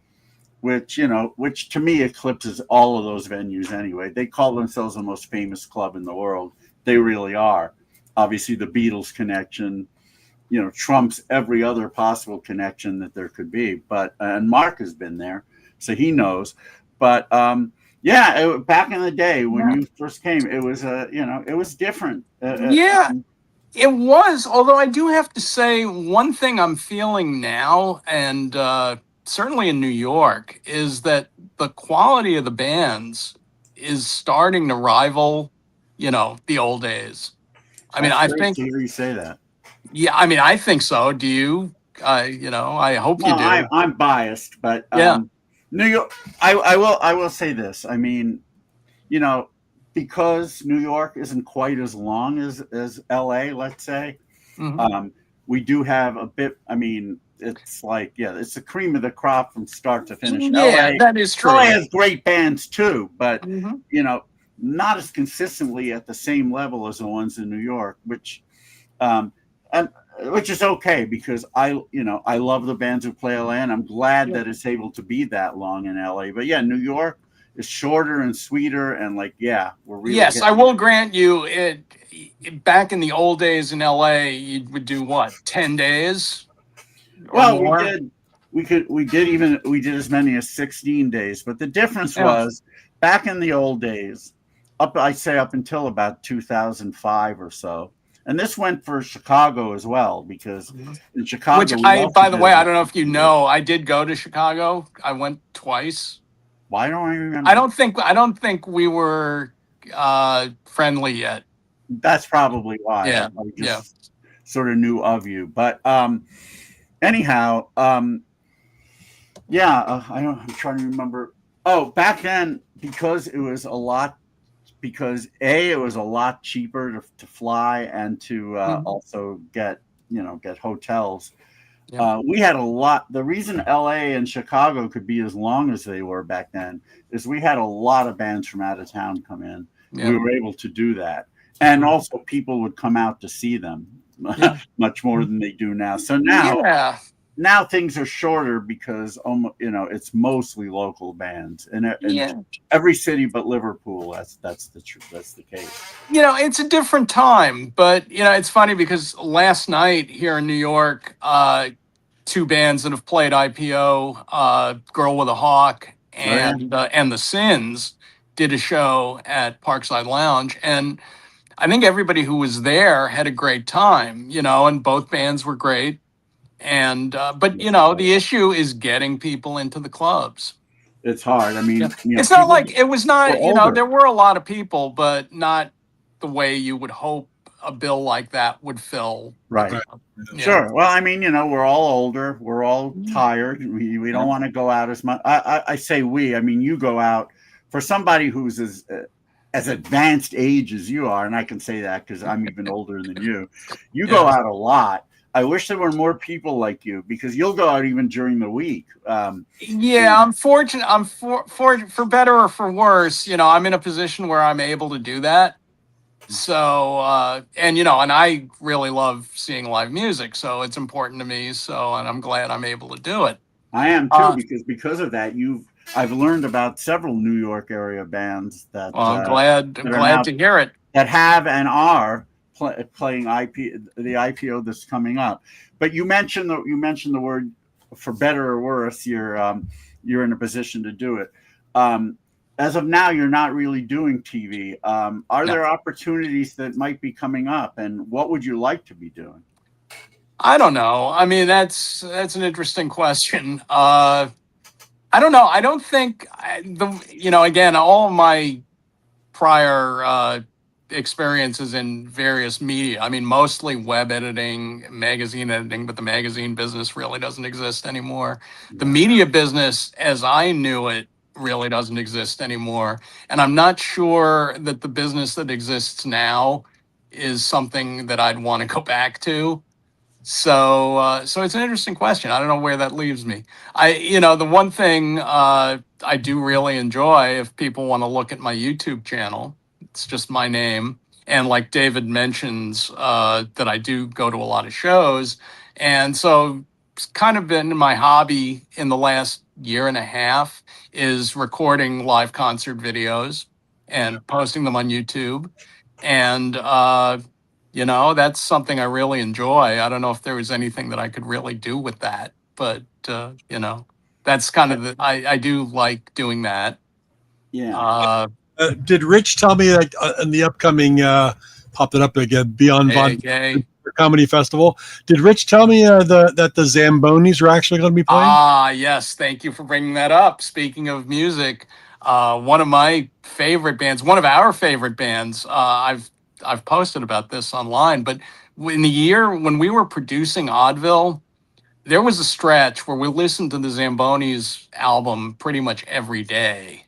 which to me eclipses all of those venues anyway. They call themselves the most famous club in the world. They really are. Obviously, the Beatles connection, trumps every other possible connection that there could be. But and Mark has been there, so he knows. But back in the day when you first came, it was it was different. It was. Although I do have to say, one thing I'm feeling now, and certainly in New York, is that the quality of the bands is starting to rival, the old days. I mean, I think. To hear you say that. Yeah, I mean, I think so. Do you? I hope you do. I'm biased, but New York. I will say this. I mean, because New York isn't quite as long as LA, let's say, we do have a bit. I mean, it's like it's the cream of the crop from start to finish. Yeah, that is true. LA has great bands too, but not as consistently at the same level as the ones in New York, which is okay, because I love the bands who play LA, and I'm glad that it's able to be that long in LA. But New York is shorter and sweeter, and we're really. Yes, I will grant you it. Back in the old days in LA, you would do what, 10 days? Well, we did as many as 16 days, but the difference was back in the old days, up until about 2005 or so. And this went for Chicago as well, because in Chicago, by the way, I don't know if you know, I did go to Chicago. I went twice. Why don't I remember? I don't think we were friendly yet. That's probably why. Yeah, I just sort of knew of you. But anyhow, I'm trying to remember. Oh, back then, because it was a lot, it was a lot cheaper to fly and to also get hotels. We had a lot. The reason LA and Chicago could be as long as they were back then is we had a lot of bands from out of town come in. Yeah. We were able to do that. And also people would come out to see them much more than they do now. So now things are shorter because it's mostly local bands and every city but Liverpool. That's the truth. That's the case. It's a different time, but it's funny because last night here in New York, two bands that have played IPO, Girl with a Hawk and the Sins, did a show at Parkside Lounge, and I think everybody who was there had a great time, and both bands were great. And but the issue is getting people into the clubs. It's hard. I mean, it's not like it was not. There were a lot of people, but not the way you would hope a bill like that would fill. Right. Sure. Well, I mean, we're all older. We're all tired. We don't want to go out as much. I say we. I mean, you go out. For somebody who's as advanced age as you are, and I can say that because I'm even older than you. You go out a lot. I wish there were more people like you because you'll go out even during the week. I'm fortunate. I'm for better or for worse. I'm in a position where I'm able to do that. So and I really love seeing live music, so it's important to me. So, and I'm glad I'm able to do it. I am too because of that. I've learned about several New York area bands that. Well, I'm glad to hear it. That have and are playing the IPO that's coming up. But you mentioned the word for better or worse. You're in a position to do it. As of now, you're not really doing TV. Are there opportunities that might be coming up, and what would you like to be doing? I don't know. I mean, that's an interesting question. I don't know. I don't think again, all of my prior experiences in various media. I mean, mostly web editing, magazine editing, but the magazine business really doesn't exist anymore. The media business, as I knew it, really doesn't exist anymore. And I'm not sure that the business that exists now is something that I'd want to go back to. So it's an interesting question. I don't know where that leaves me. The one thing I do really enjoy, if people want to look at my YouTube channel, it's just my name. And like David mentions, that I do go to a lot of shows. And so it's kind of been my hobby in the last year and a half is recording live concert videos and posting them on YouTube. And, that's something I really enjoy. I don't know if there was anything that I could really do with that, but, that's kind of I do like doing that. Yeah. Did Rich tell me that in the upcoming, popped it up again, Beyond Vaudeville Comedy Festival, did Rich tell me that the Zambonis are actually going to be playing? Yes. Thank you for bringing that up. Speaking of music, one of my favorite bands, one of our favorite bands, I've posted about this online, but in the year when we were producing Oddville, there was a stretch where we listened to the Zambonis album pretty much every day.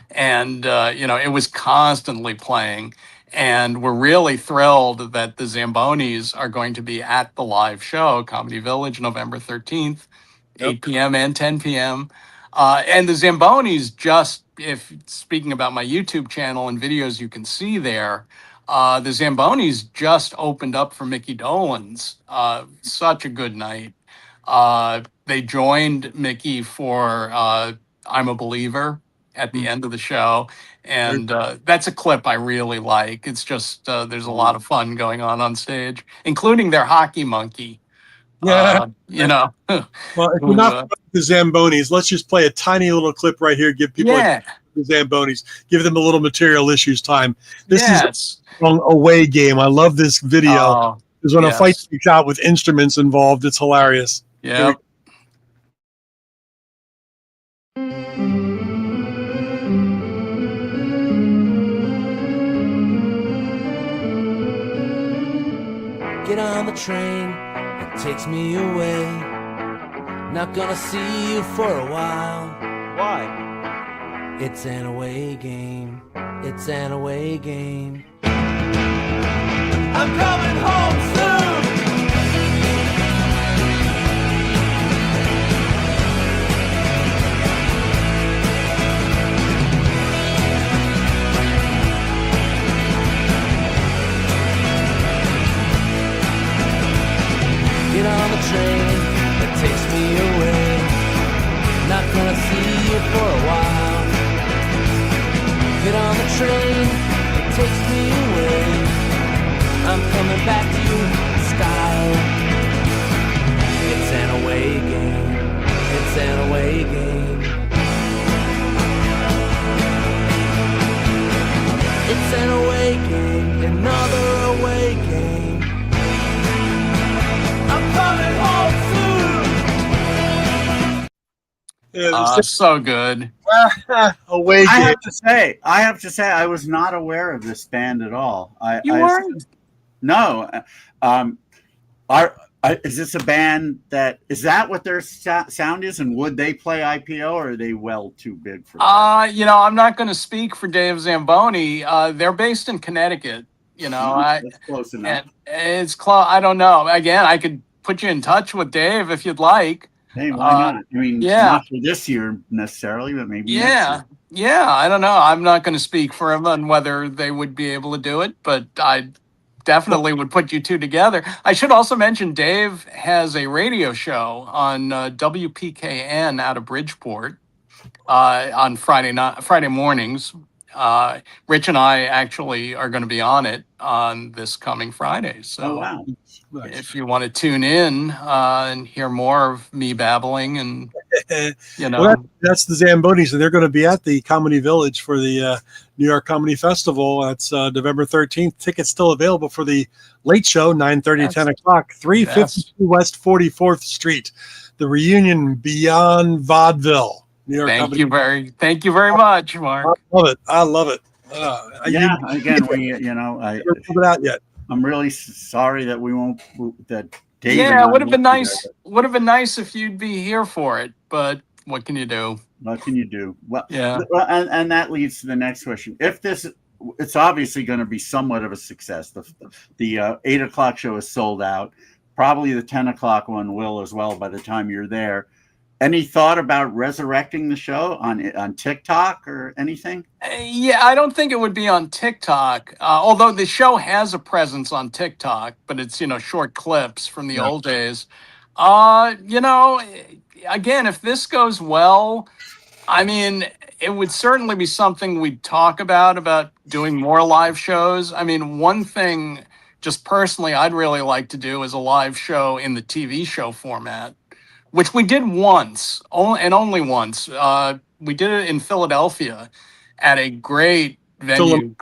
And, it was constantly playing. And we're really thrilled that the Zambonis are going to be at the live show, Comedy Village, November 13th, 8 p.m. and 10 p.m. And the Zambonis if speaking about my YouTube channel and videos you can see there, the Zambonis just opened up for Mickey Dolenz. Such a good night. They joined Mickey for I'm a Believer at the end of the show. And that's a clip I really like. It's just there's a lot of fun going on stage, including their hockey monkey. Yeah. Well, if we're not the Zambonis, let's just play a tiny little clip right here. Give people the Zambonis, give them a little material issues time. This is a away game. I love this video. Because when a fight speaks out with instruments involved, it's hilarious. Yeah. the train that takes me away. Not gonna see you for a while. Why? It's an away game. It's an away game. I'm coming home soon. Get on the train that takes me away. Not gonna see you for a while. Get on the train that takes me away. I'm coming back to you in style. It's an away game. It's an away game. It's an away game. Another away game. I'm coming home soon. Yeah, So good. Away game. I have to say, I was not aware of this band at all. You weren't? No. Is this a band is that what their sound is? And would they play IPO, or are they well too big for that? I'm not going to speak for Dave Zamboni. They're based in Connecticut. That's close enough. It's close. I don't know. Again, I could put you in touch with Dave if you'd like. Hey, why not? I mean, not for this year necessarily, but maybe next year. Yeah. I don't know. I'm not going to speak for them on whether they would be able to do it, but I definitely would put you two together. I should also mention Dave has a radio show on WPKN out of Bridgeport on Friday mornings. Rich and I actually are going to be on it on this coming Friday. So wow. If you want to tune in and hear more of me babbling and, Well, that's the Zambonis, and they're going to be at the Comedy Village for the New York Comedy Festival. That's November 13th. Tickets still available for the late show, 9:30, 10 o'clock, 352 West 44th Street. The reunion beyond Vaudeville. New York Thank you very much, Mark. I love it. Again, I haven't pulled it out yet. I'm really sorry that we won't. That Dave. Yeah, it would have been nice. Would have been nice if you'd be here for it, but what can you do? What can you do? Well, yeah. And that leads to the next question. If it's obviously going to be somewhat of a success. The 8 o'clock show is sold out. Probably the 10 o'clock one will as well by the time you're there. Any thought about resurrecting the show on TikTok or anything? Yeah, I don't think it would be on TikTok, although the show has a presence on TikTok, but it's, short clips from the old days. Again, if this goes well, I mean, it would certainly be something we'd talk about doing more live shows. I mean, one thing just personally I'd really like to do is a live show in the TV show format, which we did once, and only once. We did it in Philadelphia at a great venue,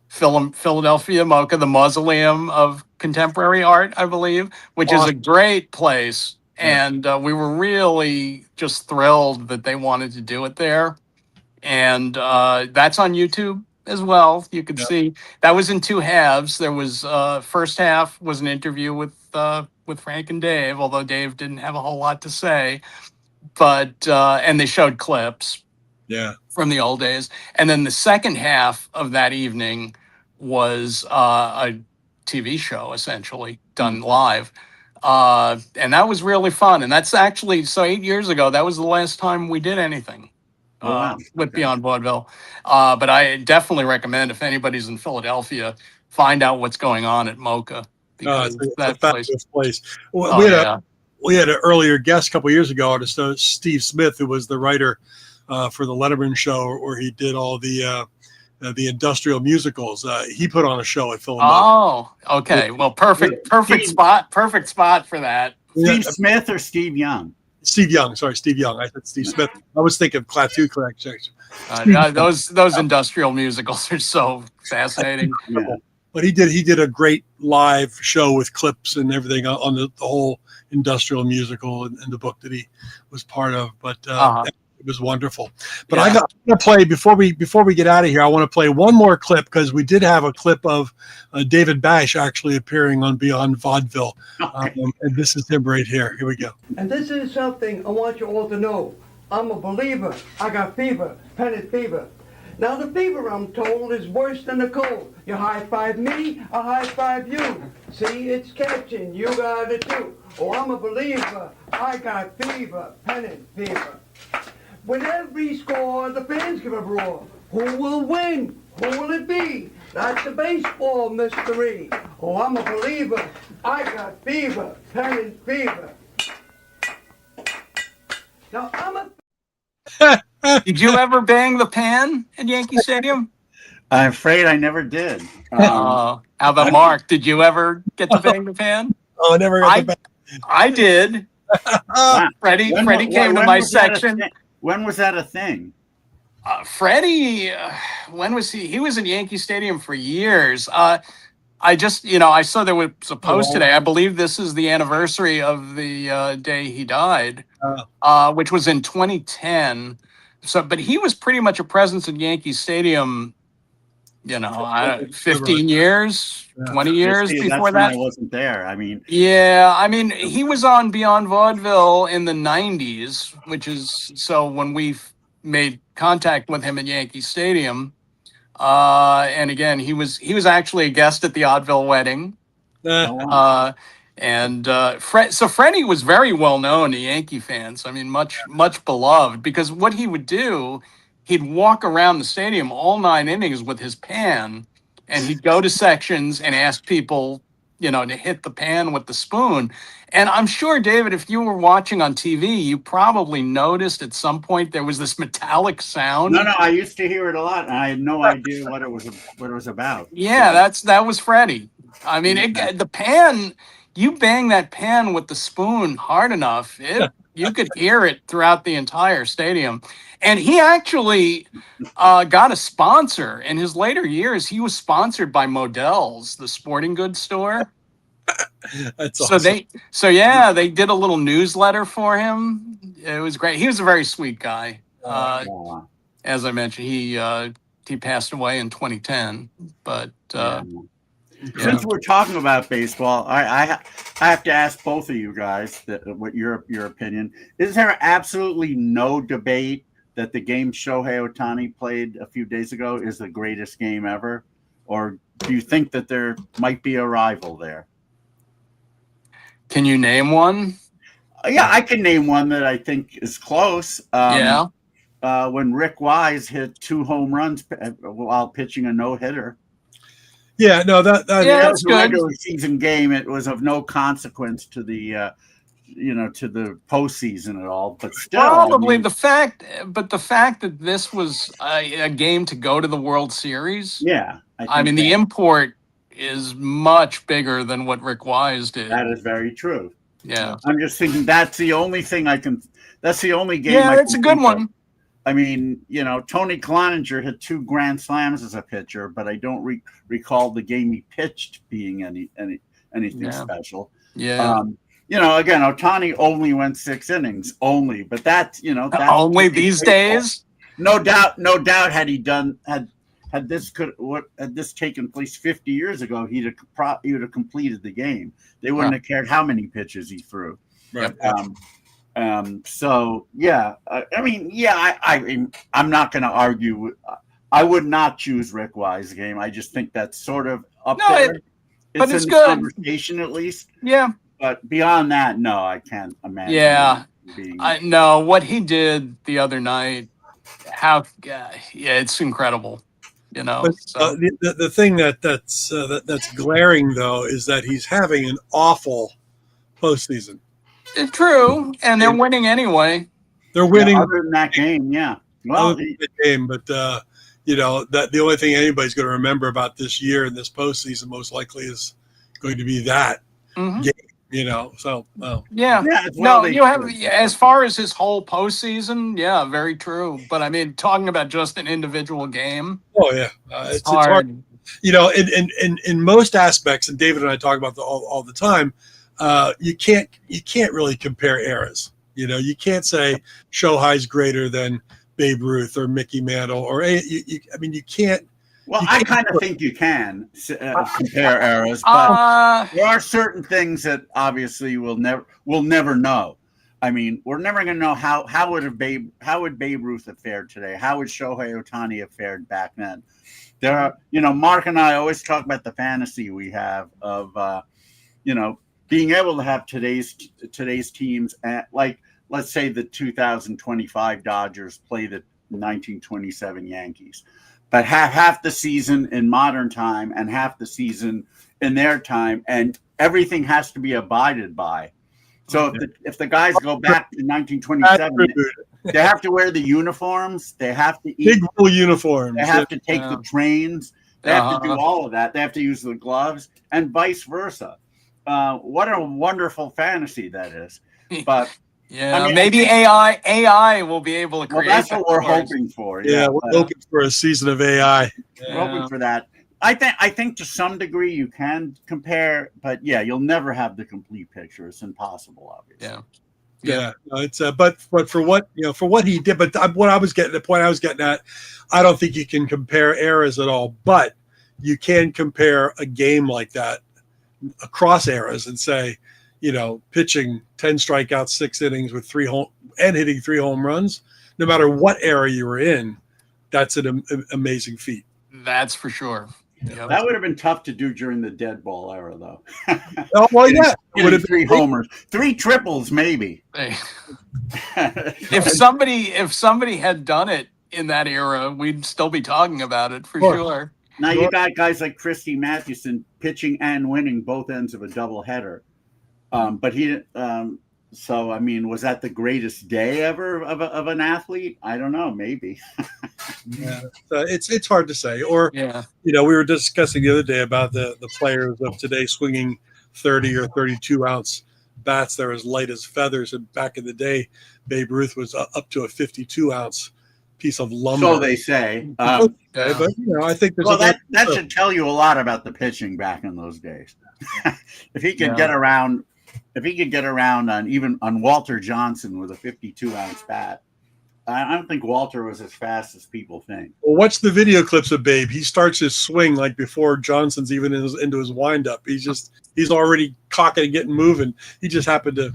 Philadelphia MoCA, the Mausoleum of Contemporary Art, I believe, which is a great place. And we were really just thrilled that they wanted to do it there. And that's on YouTube as well. You can see that was in two halves. There was first half was an interview with Frank and Dave, although Dave didn't have a whole lot to say, but and they showed clips from the old days. And then the second half of that evening was a TV show essentially done live. And that was really fun. And that's actually, so 8 years ago, that was the last time we did anything with Beyond Vaudeville. But I definitely recommend, if anybody's in Philadelphia, find out what's going on at MoCA. It's a fabulous place. Well, we had an earlier guest a couple of years ago, Steve Smith, who was the writer for the Letterman show, where he did all the industrial musicals. He put on a show at Philadelphia. Oh, okay. Well, perfect spot for that. Steve Smith or Steve Young? Steve Young. Sorry, Steve Young. I said Steve Smith. I was thinking Klaatu Collection. Those industrial musicals are so fascinating. But he did a great live show with clips and everything on the whole industrial musical and the book that he was part of. But It was wonderful. But I'm gonna play before we get out of here. I want to play one more clip because we did have a clip of David Bash actually appearing on Beyond Vaudeville, and this is him right here. Here we go. And this is something I want you all to know. I'm a believer. I got fever, pennant fever. Now the fever, I'm told, is worse than the cold. You high-five me, I high-five you. See, it's catching, you got it too. Oh, I'm a believer. I got fever, pennant fever. With every score, the fans give a roar. Who will win? Who will it be? That's the baseball mystery. Oh, I'm a believer. I got fever, pennant fever. Now, I'm a... Did you ever bang the pan at Yankee Stadium? I'm afraid I never did. How about Mark? Did you ever get to bang the pan? Oh, I never got to bang. I did. Freddie came to my section. When was that a thing? Freddie, when was he? He was in Yankee Stadium for years. I just, I saw there was a post today. I believe this is the anniversary of the day he died, which was in 2010. So, but he was pretty much a presence in Yankee Stadium, 15 years, 20 years before that. I wasn't there. He was on Beyond Vaudeville in the 90s, which is so when we made contact with him at Yankee Stadium. And again, he was actually a guest at the Oddville wedding. So Freddie was very well known to Yankee fans. Much beloved, because what he would do, he'd walk around the stadium all 9 innings with his pan, and he'd go to sections and ask people, to hit the pan with the spoon. And I'm sure, David, if you were watching on TV, you probably noticed at some point there was this metallic sound. No, I used to hear it a lot, and I had no idea what it was about. Yeah, that was Freddie. The pan, you bang that pan with the spoon hard enough, you could hear it throughout the entire stadium. And he actually got a sponsor. In his later years, he was sponsored by Modell's, the sporting goods store. That's awesome. They did a little newsletter for him. It was great. He was a very sweet guy. As I mentioned, he passed away in 2010. But since we're talking about baseball, I have to ask both of you guys what your opinion is. There absolutely no debate that the game Shohei Ohtani played a few days ago is the greatest game ever, or do you think that there might be a rival there? Can you name one? Yeah, I can name one that I think is close. When Rick Wise hit 2 home runs while pitching a no-hitter. Yeah, no, that's was a regular season game. It was of no consequence to the to the postseason at all. But still, probably the fact that this was a game to go to the World Series. Yeah, the import is much bigger than what Rick Wise did. That is very true. Yeah, I'm just thinking that's the only thing I can. That's the only game. Yeah, that's a good one. Tony Cloninger hit 2 grand slams as a pitcher, but I don't recall the game he pitched being anything special. Yeah. Again, Ohtani only went 6 innings, but that's only these days. No doubt. Had this taken place 50 years ago, he would have completed the game. They wouldn't have cared how many pitches he threw. Right. I'm not going to argue. I would not choose Rick Wise game. I just think that's sort of up there. But it's in good. The conversation, at least. Yeah. But beyond that, no, I can't imagine. Yeah. No, what he did the other night, it's incredible. But, the thing that's glaring though is that he's having an awful postseason. It's true, and they're winning anyway. They're winning other than that game, yeah. Well, the game, but that the only thing anybody's going to remember about this year and this postseason most likely is going to be that game. So yeah. No, you have as far as his whole postseason, yeah, very true. But talking about just an individual game. Oh yeah, it's hard. In most aspects, and David and I talk about all the time. You can't really compare eras. You know, you can't say Shohei's greater than Babe Ruth or Mickey Mantle or I mean, you can't. Well, I kind of think you can compare eras, but there are certain things that obviously we'll never know. I mean, we're never going to know how would Babe Ruth have fared today? How would Shohei Ohtani have fared back then? There are, Mark and I always talk about the fantasy we have of, being able to have today's teams at, like, let's say the 2025 Dodgers play the 1927 Yankees, but have half the season in modern time and half the season in their time, and everything has to be abided by. So if the guys go back to 1927, they have to wear the uniforms. They have to eat big wool uniforms. They have to take the trains. They have to do all of that. They have to use the gloves, and vice versa. What a wonderful fantasy that is! But yeah, I mean, maybe AI will be able to create. Well, that's what we're hoping for. Yeah, we're hoping for a season of AI. We're hoping for that. I think to some degree you can compare, but yeah, you'll never have the complete picture. It's impossible, obviously. Yeah. It's but for what he did, but the point I was getting at, I don't think you can compare eras at all. But you can compare a game like that across eras and say, pitching 10 strikeouts, 6 innings with hitting 3 home runs, no matter what era you were in, that's an amazing feat. That's for sure. Yep. That would have been tough to do during the dead ball era, though. Oh, well, yeah. It would have 3 homers, 3 triples, maybe. Hey. If somebody had done it in that era, we'd still be talking about it for sure. Now you got guys like Christy Mathewson pitching and winning both ends of a doubleheader. But he didn't. So, I mean, was that the greatest day ever of an athlete? I don't know. Maybe. Yeah, it's hard to say. Or, we were discussing the other day about the players of today swinging 30 or 32 ounce bats. They're as light as feathers. And back in the day, Babe Ruth was up to a 52 ounce piece of lumber. So they say. But I think there's that should tell you a lot about the pitching back in those days. If he could get around. If he could get around on Walter Johnson with a 52 ounce bat, I don't think Walter was as fast as people think. Well, watch the video clips of Babe. He starts his swing like before Johnson's even into his windup. He's already cocking and getting moving. He just happened to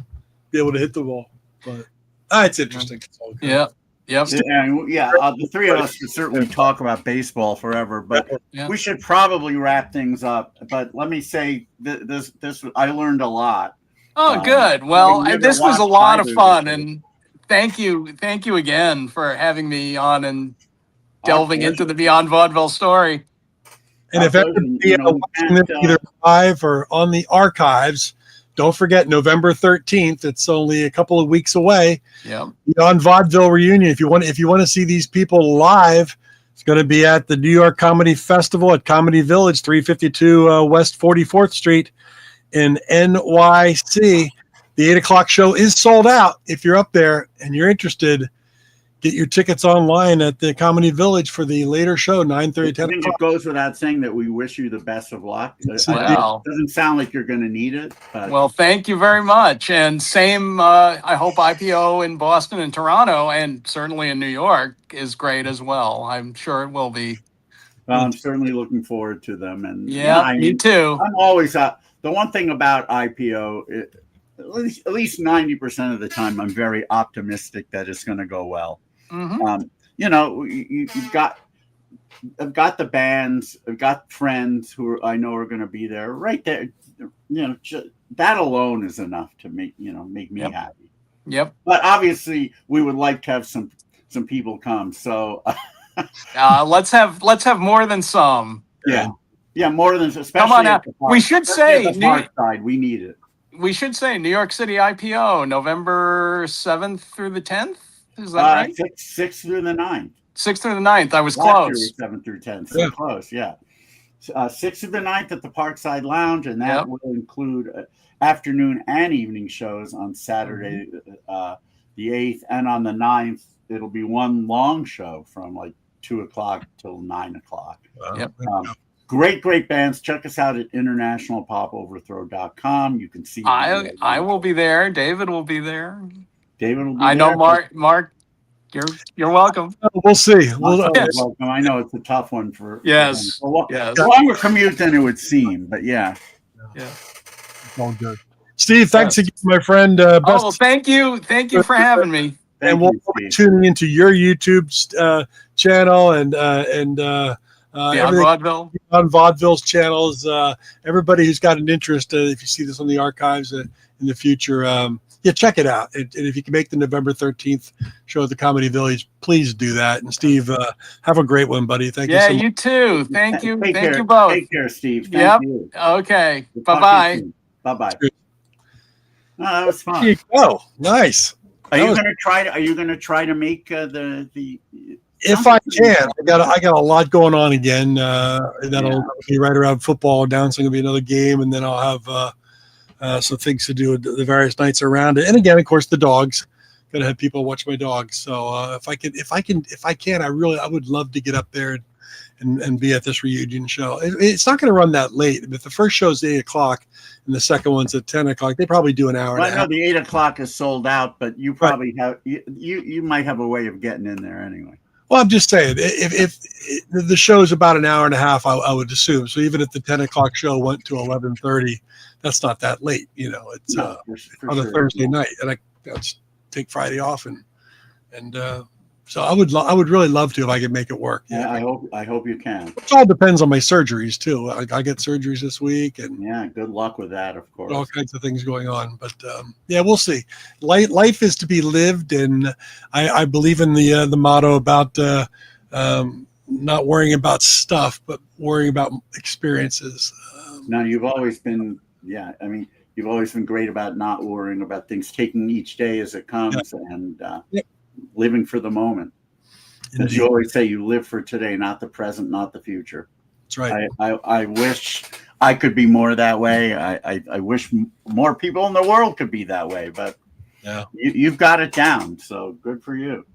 be able to hit the ball. But it's interesting. Yeah. Yep. The three of us could certainly talk about baseball forever, but we should probably wrap things up. But let me say this I learned a lot. Oh, good. Well, this was a lot of fun, and thank you again for having me on and delving into the Beyond Vaudeville story. And if everybody watching this either live or on the archives, don't forget November 13th. It's only a couple of weeks away. Yeah. Beyond Vaudeville reunion. If you want to see these people live, it's going to be at the New York Comedy Festival at Comedy Village, 352 West 44th Street in NYC. The 8 o'clock show is sold out. If you're up there and you're interested, get your tickets online at the Comedy Village for the later show, 9:30, 10 I think o'clock. it goes without saying that we wish you the best of luck. Wow. It doesn't sound like you're going to need it. But. Well, thank you very much. And same, I hope IPO in Boston and Toronto, and certainly in New York, is great as well. I'm sure it will be. Well, I'm certainly looking forward to them. And me too. I'm always the one thing about IPO, at least 90% of the time, I'm very optimistic that it's going to go well. Mm-hmm. I've got the bands, I've got friends who I know are going to be there right there. That alone is enough to make me happy. Yep. But obviously, we would like to have some people come. So let's have more than some. Yeah, more than especially. Come on out. We should say side. We need it. We should say New York City IPO, November 7th through the 10th. Is that right? 6th through the 9th. 6th through the 9th. I was close. 7th through 10th. So close, yeah. 6th through the 9th at the Parkside Lounge, and that will include afternoon and evening shows on Saturday, the 8th, and on the 9th, it'll be one long show from like 2 o'clock till 9 o'clock. Yep. Great bands. Check us out at internationalpopoverthrow.com. You can see. I will be there. David will be there. David will be I know, there. Mark, you're welcome. We'll see. Yes. Welcome. I know it's a tough one for Yes. For Yes. longer commute than it would seem, but yeah. Yeah. All good. Steve, thanks again, my friend. Oh, thank you for having me. And we'll be tuning into your YouTube channel and everything Vaudeville. on Vaudeville's channels. Everybody who's got an interest, if you see this on the archives in the future, check it out. And if you can make the November 13th show at the Comedy Village, please do that. And Steve, have a great one, buddy. Thank you so much. You too. Thank you. Thank you both. Take care, Steve. Thank you. Okay. We'll Bye-bye. Bye-bye. Oh, that was fun. There you go. Nice. Are you going to try to make the if I can? I got a lot going on again. That'll be right around football announcing. It'll be another game, and then I'll have some things to do the various nights around it. And again, of course, the dogs. Got to have people watch my dogs. So if I can, I would love to get up there and be at this reunion show. It's not going to run that late. If the first show's 8:00 and the second one's at 10:00, they probably do an hour. I know the 8:00 is sold out, but you probably have you might have a way of getting in there anyway. Well, I'm just saying, if the show's about an hour and a half, I would assume. So even if the 10:00 show went to 11:30, that's not that late. It's on a Thursday night, and I just take Friday off, and so I would really love to if I could make it work. Yeah, I hope you can. It all depends on my surgeries too. I get surgeries this week, and good luck with that, of course. All kinds of things going on, but we'll see. Life is to be lived, and I believe in the motto about not worrying about stuff, but worrying about experiences. Now, you've always been, you've always been great about not worrying about things, taking each day as it comes, and living for the moment. As you always say, you live for today, not the present, not the future. That's right. I wish I could be more that way. I wish more people in the world could be that way, but you've got it down. So good for you.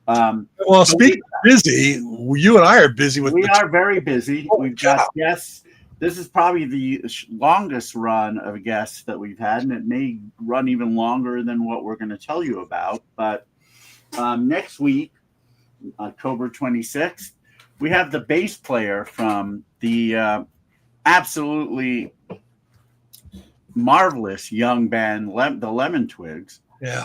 Well, speaking of busy, you and I are busy with. We are very busy. We've got guests. This is probably the longest run of guests that we've had, and it may run even longer than what we're going to tell you about. But next week, October 26th, we have the bass player from the absolutely marvelous young band, the Lemon Twigs. Yeah.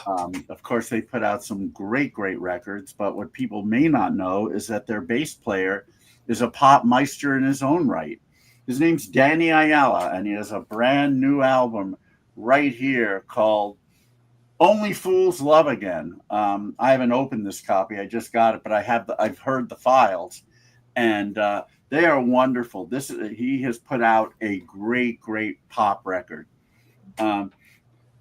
Of course, they put out some great records, but what people may not know is that their bass player is a pop meister in his own right. His name's Danny Ayala, and he has a brand new album right here called Only Fools Love Again. I haven't opened this copy. I just got it, but I've heard the files, and they are wonderful. He has put out a great pop record. I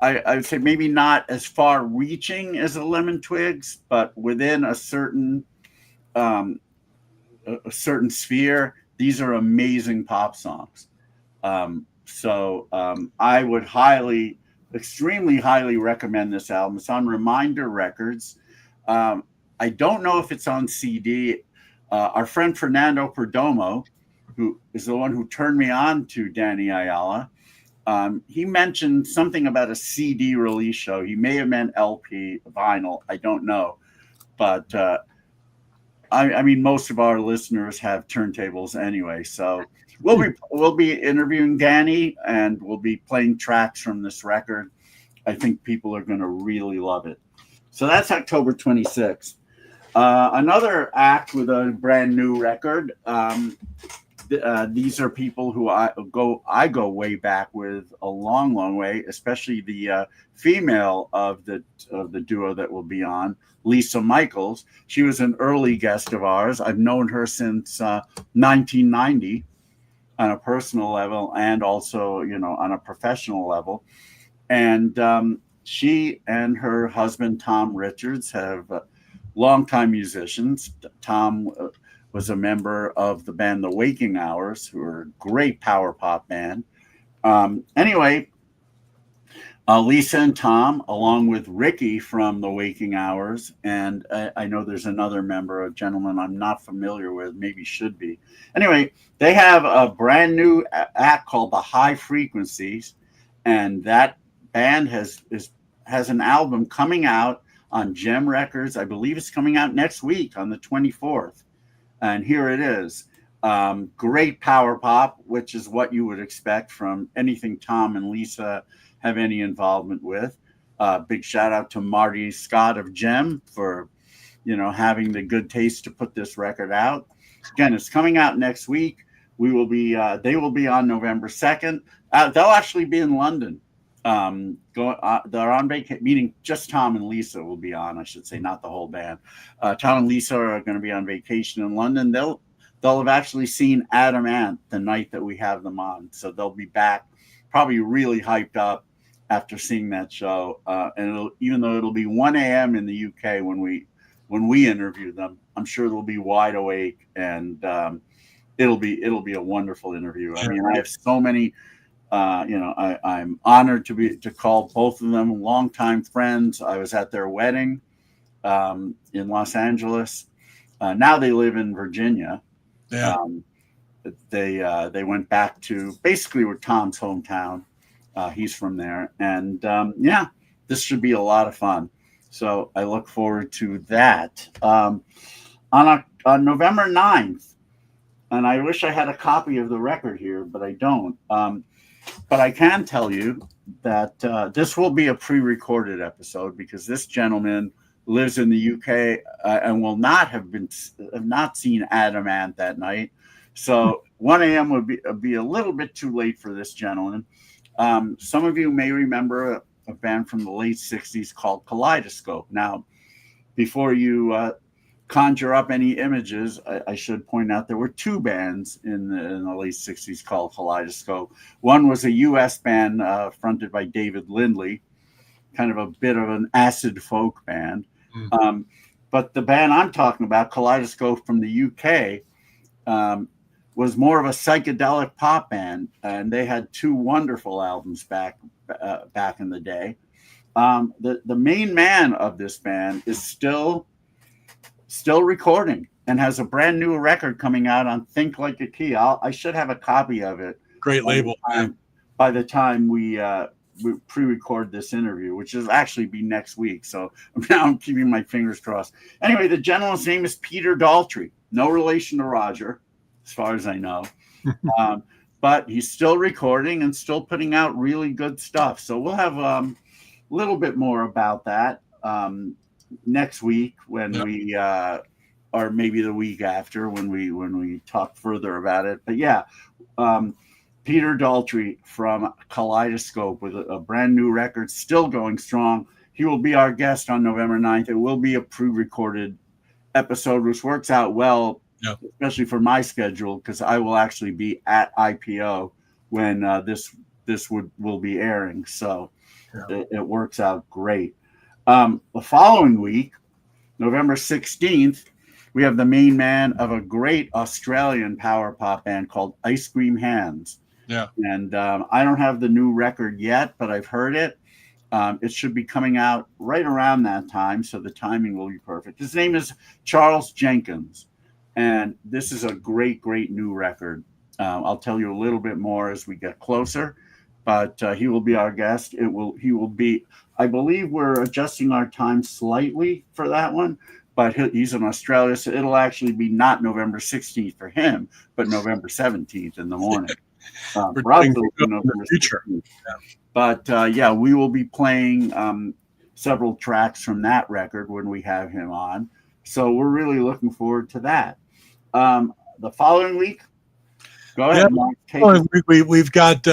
would say maybe not as far reaching as the Lemon Twigs, but within a certain sphere, these are amazing pop songs. So I would extremely highly recommend this album. It's on Reminder Records. I don't know if it's on CD. Our friend Fernando Perdomo, who is the one who turned me on to Danny Ayala, he mentioned something about a CD release show. He may have meant LP, vinyl. I don't know. But I mean, most of our listeners have turntables anyway. So we'll be interviewing Danny, and we'll be playing tracks from this record. I think people are going to really love it. So that's October 26th. Another act with a brand new record. These are people who I go way back with a long way, especially the female of the duo that will be on, Lisa Michaels. She was an early guest of ours. I've known her since 1990 on a personal level, and also on a professional level. And she and her husband Tom Richards have longtime musicians. Tom was a member of the band The Waking Hours, who are a great power pop band. Anyway, Lisa and Tom, along with Ricky from The Waking Hours, and I know there's another member, a gentleman I'm not familiar with, maybe should be. Anyway, they have a brand new act called The High Frequencies, and that band has has an album coming out on Gem Records. I believe it's coming out next week on the 24th. And here it is. Great power pop, which is what you would expect from anything Tom and Lisa have any involvement with. Big shout out to Marty Scott of Gem for, having the good taste to put this record out. Again, it's coming out next week. They will be on November 2nd. They'll actually be in London. They're on vacation, meaning just Tom and Lisa will be on, I should say, not the whole band. Tom and Lisa are going to be on vacation in London. They'll have actually seen Adam Ant the night that we have them on. So they'll be back, probably really hyped up after seeing that show. And even though it'll be 1 a.m. in the UK when we interview them, I'm sure they'll be wide awake, and it'll be a wonderful interview. I mean, I have so many. I'm honored to call both of them longtime friends. I was at their wedding in Los Angeles. Now they live in Virginia. Yeah. They went back to basically where Tom's hometown. He's from there, and this should be a lot of fun. So I look forward to that. On November 9th, and I wish I had a copy of the record here, but I don't. But I can tell you that this will be a pre-recorded episode because this gentleman lives in the UK and will not have seen Adam Ant that night. So 1 a.m. would be a little bit too late for this gentleman. Some of you may remember a band from the late 60s called Kaleidoscope. Now, before you conjure up any images, I should point out there were two bands in the late 60s called Kaleidoscope. One was a U.S. band fronted by David Lindley, kind of a bit of an acid folk band. But the band I'm talking about, Kaleidoscope from the UK, was more of a psychedelic pop band, and they had two wonderful albums back in the day. The main man of this band is still recording and has a brand new record coming out on Think Like a Key. I should have a copy of it. Great label. By the time we pre-record this interview, which will actually be next week. So now I'm keeping my fingers crossed. Anyway, the gentleman's name is Peter Daltrey. No relation to Roger, as far as I know. But he's still recording and still putting out really good stuff. So we'll have a little bit more about that next week when we or maybe the week after when we talk further about it. But yeah, Peter Daltrey from Kaleidoscope with a brand new record, still going strong. He will be our guest on November 9th. It will be a pre-recorded episode, which works out well, especially for my schedule, because I will actually be at IPO when this will be airing. So it works out great. The following week, November 16th, we have the main man of a great Australian power pop band called Ice Cream Hands. Yeah. And I don't have the new record yet, but I've heard it. It should be coming out right around that time, so the timing will be perfect. His name is Charles Jenkins, and this is a great, great new record. I'll tell you a little bit more as we get closer, but he will be our guest. He will be, I believe we're adjusting our time slightly for that one, but he's in Australia, so it'll actually be not November 16th for him, but November 17th in the morning. Future. But we will be playing several tracks from that record when we have him on. So we're really looking forward to that. The following week, go ahead, Mark. We've got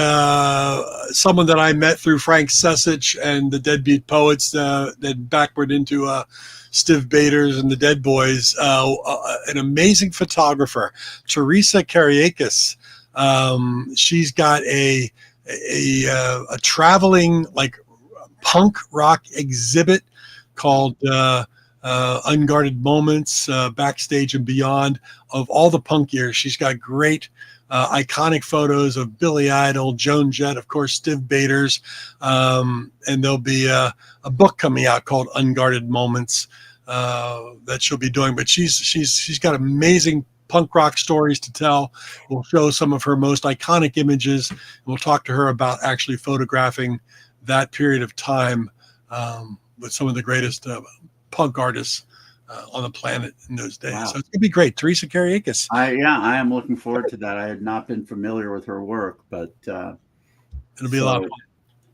someone that I met through Frank Sesich and the Deadbeat Poets, then backward into Stiv Bators and the Dead Boys, an amazing photographer, Teresa Kariakis. She's got a traveling like punk rock exhibit called Unguarded Moments, Backstage and Beyond, of all the punk years. She's got great iconic photos of Billy Idol, Joan Jett, of course, Stiv Bators, and there'll be a book coming out called Unguarded Moments that she'll be doing. But she's got amazing punk rock stories to tell. We'll show some of her most iconic images. We'll talk to her about actually photographing that period of time with some of the greatest punk artists on the planet in those days. Wow. So it's gonna be great. Teresa Kariakis. I am looking forward to that. I had not been familiar with her work, but it'll be a lot of fun.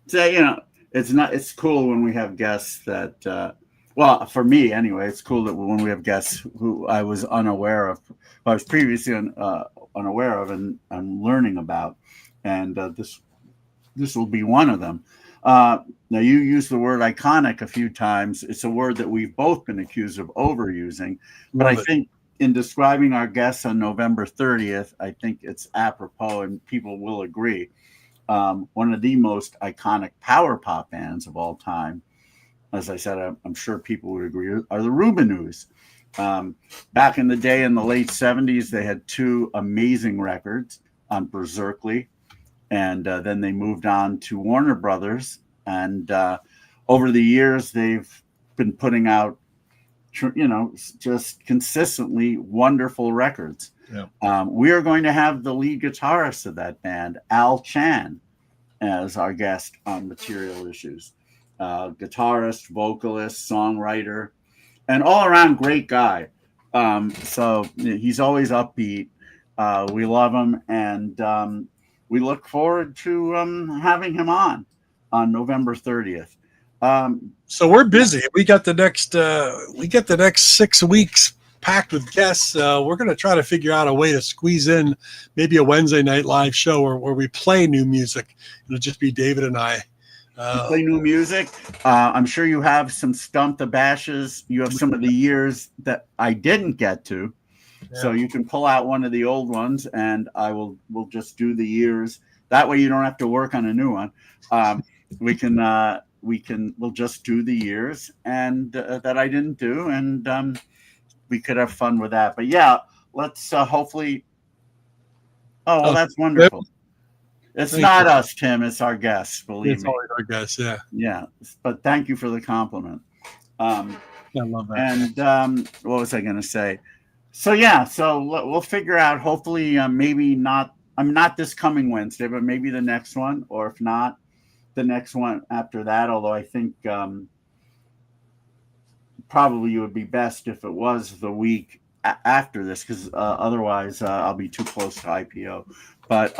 So, you know, it's cool when we have guests that well, for me anyway, it's cool that when we have guests who I was unaware of, I was previously unaware of, and I'm learning about, and this will be one of them. Now, you used the word iconic a few times. It's a word that we've both been accused of overusing, but I think in describing our guests on November 30th, I think it's apropos, and people will agree. One of the most iconic power pop bands of all time, as I said, I'm sure people would agree, are the Rubinoos. Back in the day, in the late 70s, they had two amazing records on Berserkly, and then they moved on to Warner Brothers. And over the years, they've been putting out, you know, just consistently wonderful records. Yeah. We are going to have the lead guitarist of that band, Al Chan, as our guest on Material Issues. Guitarist, vocalist, songwriter, and all around great guy. So he's always upbeat. We love him, and we look forward to having him on November 30th. So we're busy. We got the next 6 weeks packed with guests. We're going to try to figure out a way to squeeze in maybe a Wednesday night live show where we play new music. It'll just be David and I. Play new music. I'm sure you have some Stump the Bashes. You have some of the years that I didn't get to. Yeah. So you can pull out one of the old ones, and we'll just do the years. That way you don't have to work on a new one. We'll just do the years and that I didn't do, and we could have fun with that. But yeah, let's hopefully. Oh, well, that's wonderful. It's not us, Tim. It's our guests. Believe me. It's always our guests. Yeah. Yeah. But thank you for the compliment. I love that. And what was I going to say? So yeah. So we'll figure out. Hopefully, maybe not. Not this coming Wednesday, but maybe the next one, or if not, the next one after that. Although I think probably it would be best if it was the week after this, because otherwise I'll be too close to IPO. But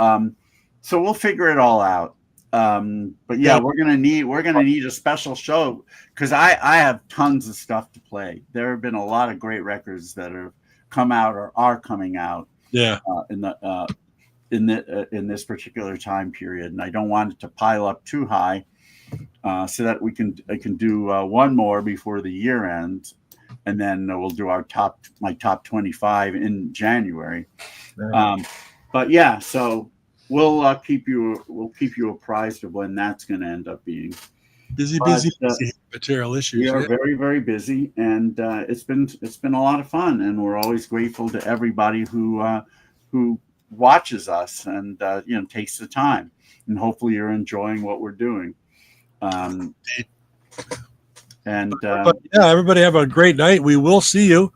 so we'll figure it all out. But yeah, we're gonna need a special show, because I have tons of stuff to play. There have been a lot of great records that have come out or are coming out. Yeah. In this particular time period, and I don't want it to pile up too high, so that I can do one more before the year ends, and then we'll do my top 25 in January. But yeah, so we'll keep you apprised of when that's going to end up being. Busy Material Issues. We are very, very busy, and it's been a lot of fun, and we're always grateful to everybody who watches us and takes the time, and hopefully you're enjoying what we're doing. And everybody have a great night. We will see you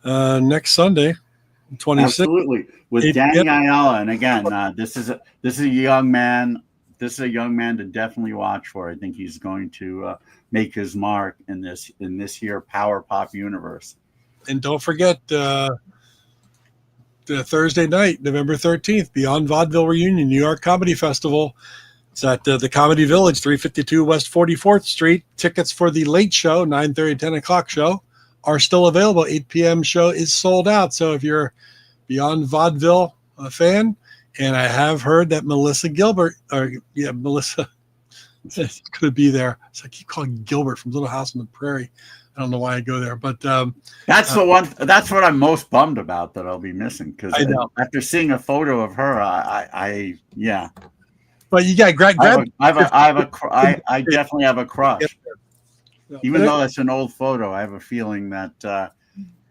next Sunday, 26th. Absolutely, with Danny Ayala. And again, this is a young man. This is a young man to definitely watch for. I think he's going to make his mark in this here power pop universe. And don't forget the Thursday night, November 13th, Beyond Vaudeville Reunion, New York Comedy Festival. It's at the Comedy Village, 352 West 44th Street. Tickets for the late show, 9:30, 10 o'clock show, are still available. 8 p.m. show is sold out. So if you're Beyond Vaudeville fan, and I have heard that Melissa, is going to be there. So I keep calling Gilbert from Little House on the Prairie. I don't know why I go there, but that's the one. That's what I'm most bummed about, that I'll be missing, because after seeing a photo of her, I But you got grab. I definitely have a crush. Even though that's an old photo, I have a feeling that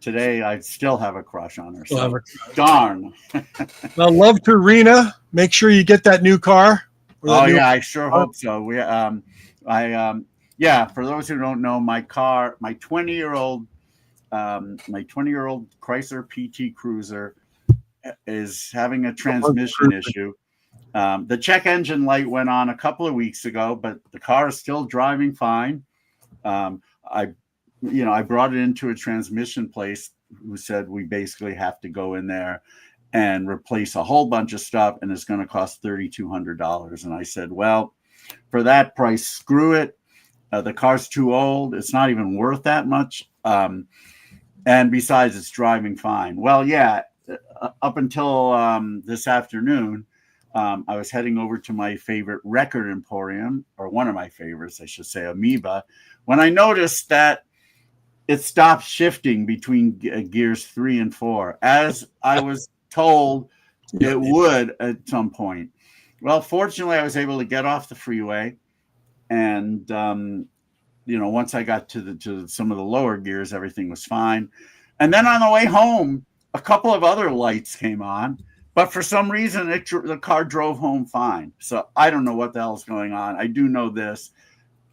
today I still have a crush on her. So darn. Well, love to Rena. Make sure you get that new car. I sure hope so. For those who don't know, my car, my 20-year-old Chrysler PT Cruiser is having a transmission issue. The check engine light went on a couple of weeks ago, but the car is still driving fine. I brought it into a transmission place who said we basically have to go in there and replace a whole bunch of stuff, and it's going to cost $3,200. And I said, well, for that price, screw it. The car's too old. It's not even worth that much. And besides, it's driving fine. Well, yeah, up until this afternoon, I was heading over to my favorite record emporium, or one of my favorites, I should say, Amoeba, when I noticed that it stopped shifting between gears 3 and 4, as I was told it would at some point. Well, fortunately, I was able to get off the freeway, and once I got to some of the lower gears, everything was fine. And then on the way home, a couple of other lights came on, but for some reason, the car drove home fine. So I don't know what the hell is going on. I do know this.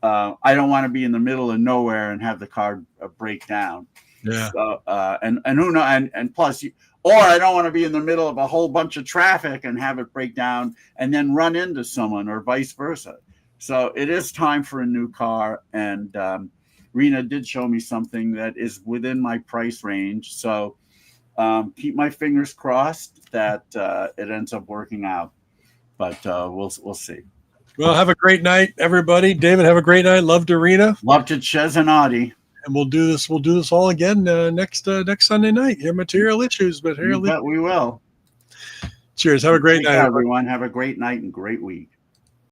I don't want to be in the middle of nowhere and have the car break down. Yeah. So, and who knows? And plus, or I don't want to be in the middle of a whole bunch of traffic and have it break down and then run into someone, or vice versa. So it is time for a new car. And Rena did show me something that is within my price range. So keep my fingers crossed that it ends up working out. But we'll see. Well, have a great night, everybody. David, have a great night. Love to Rena. Love to Ches and Audie. And we'll do this all again next Sunday night. Here, Material Issues, but here we will. Cheers. Have a great night, everyone. Have a great night and great week.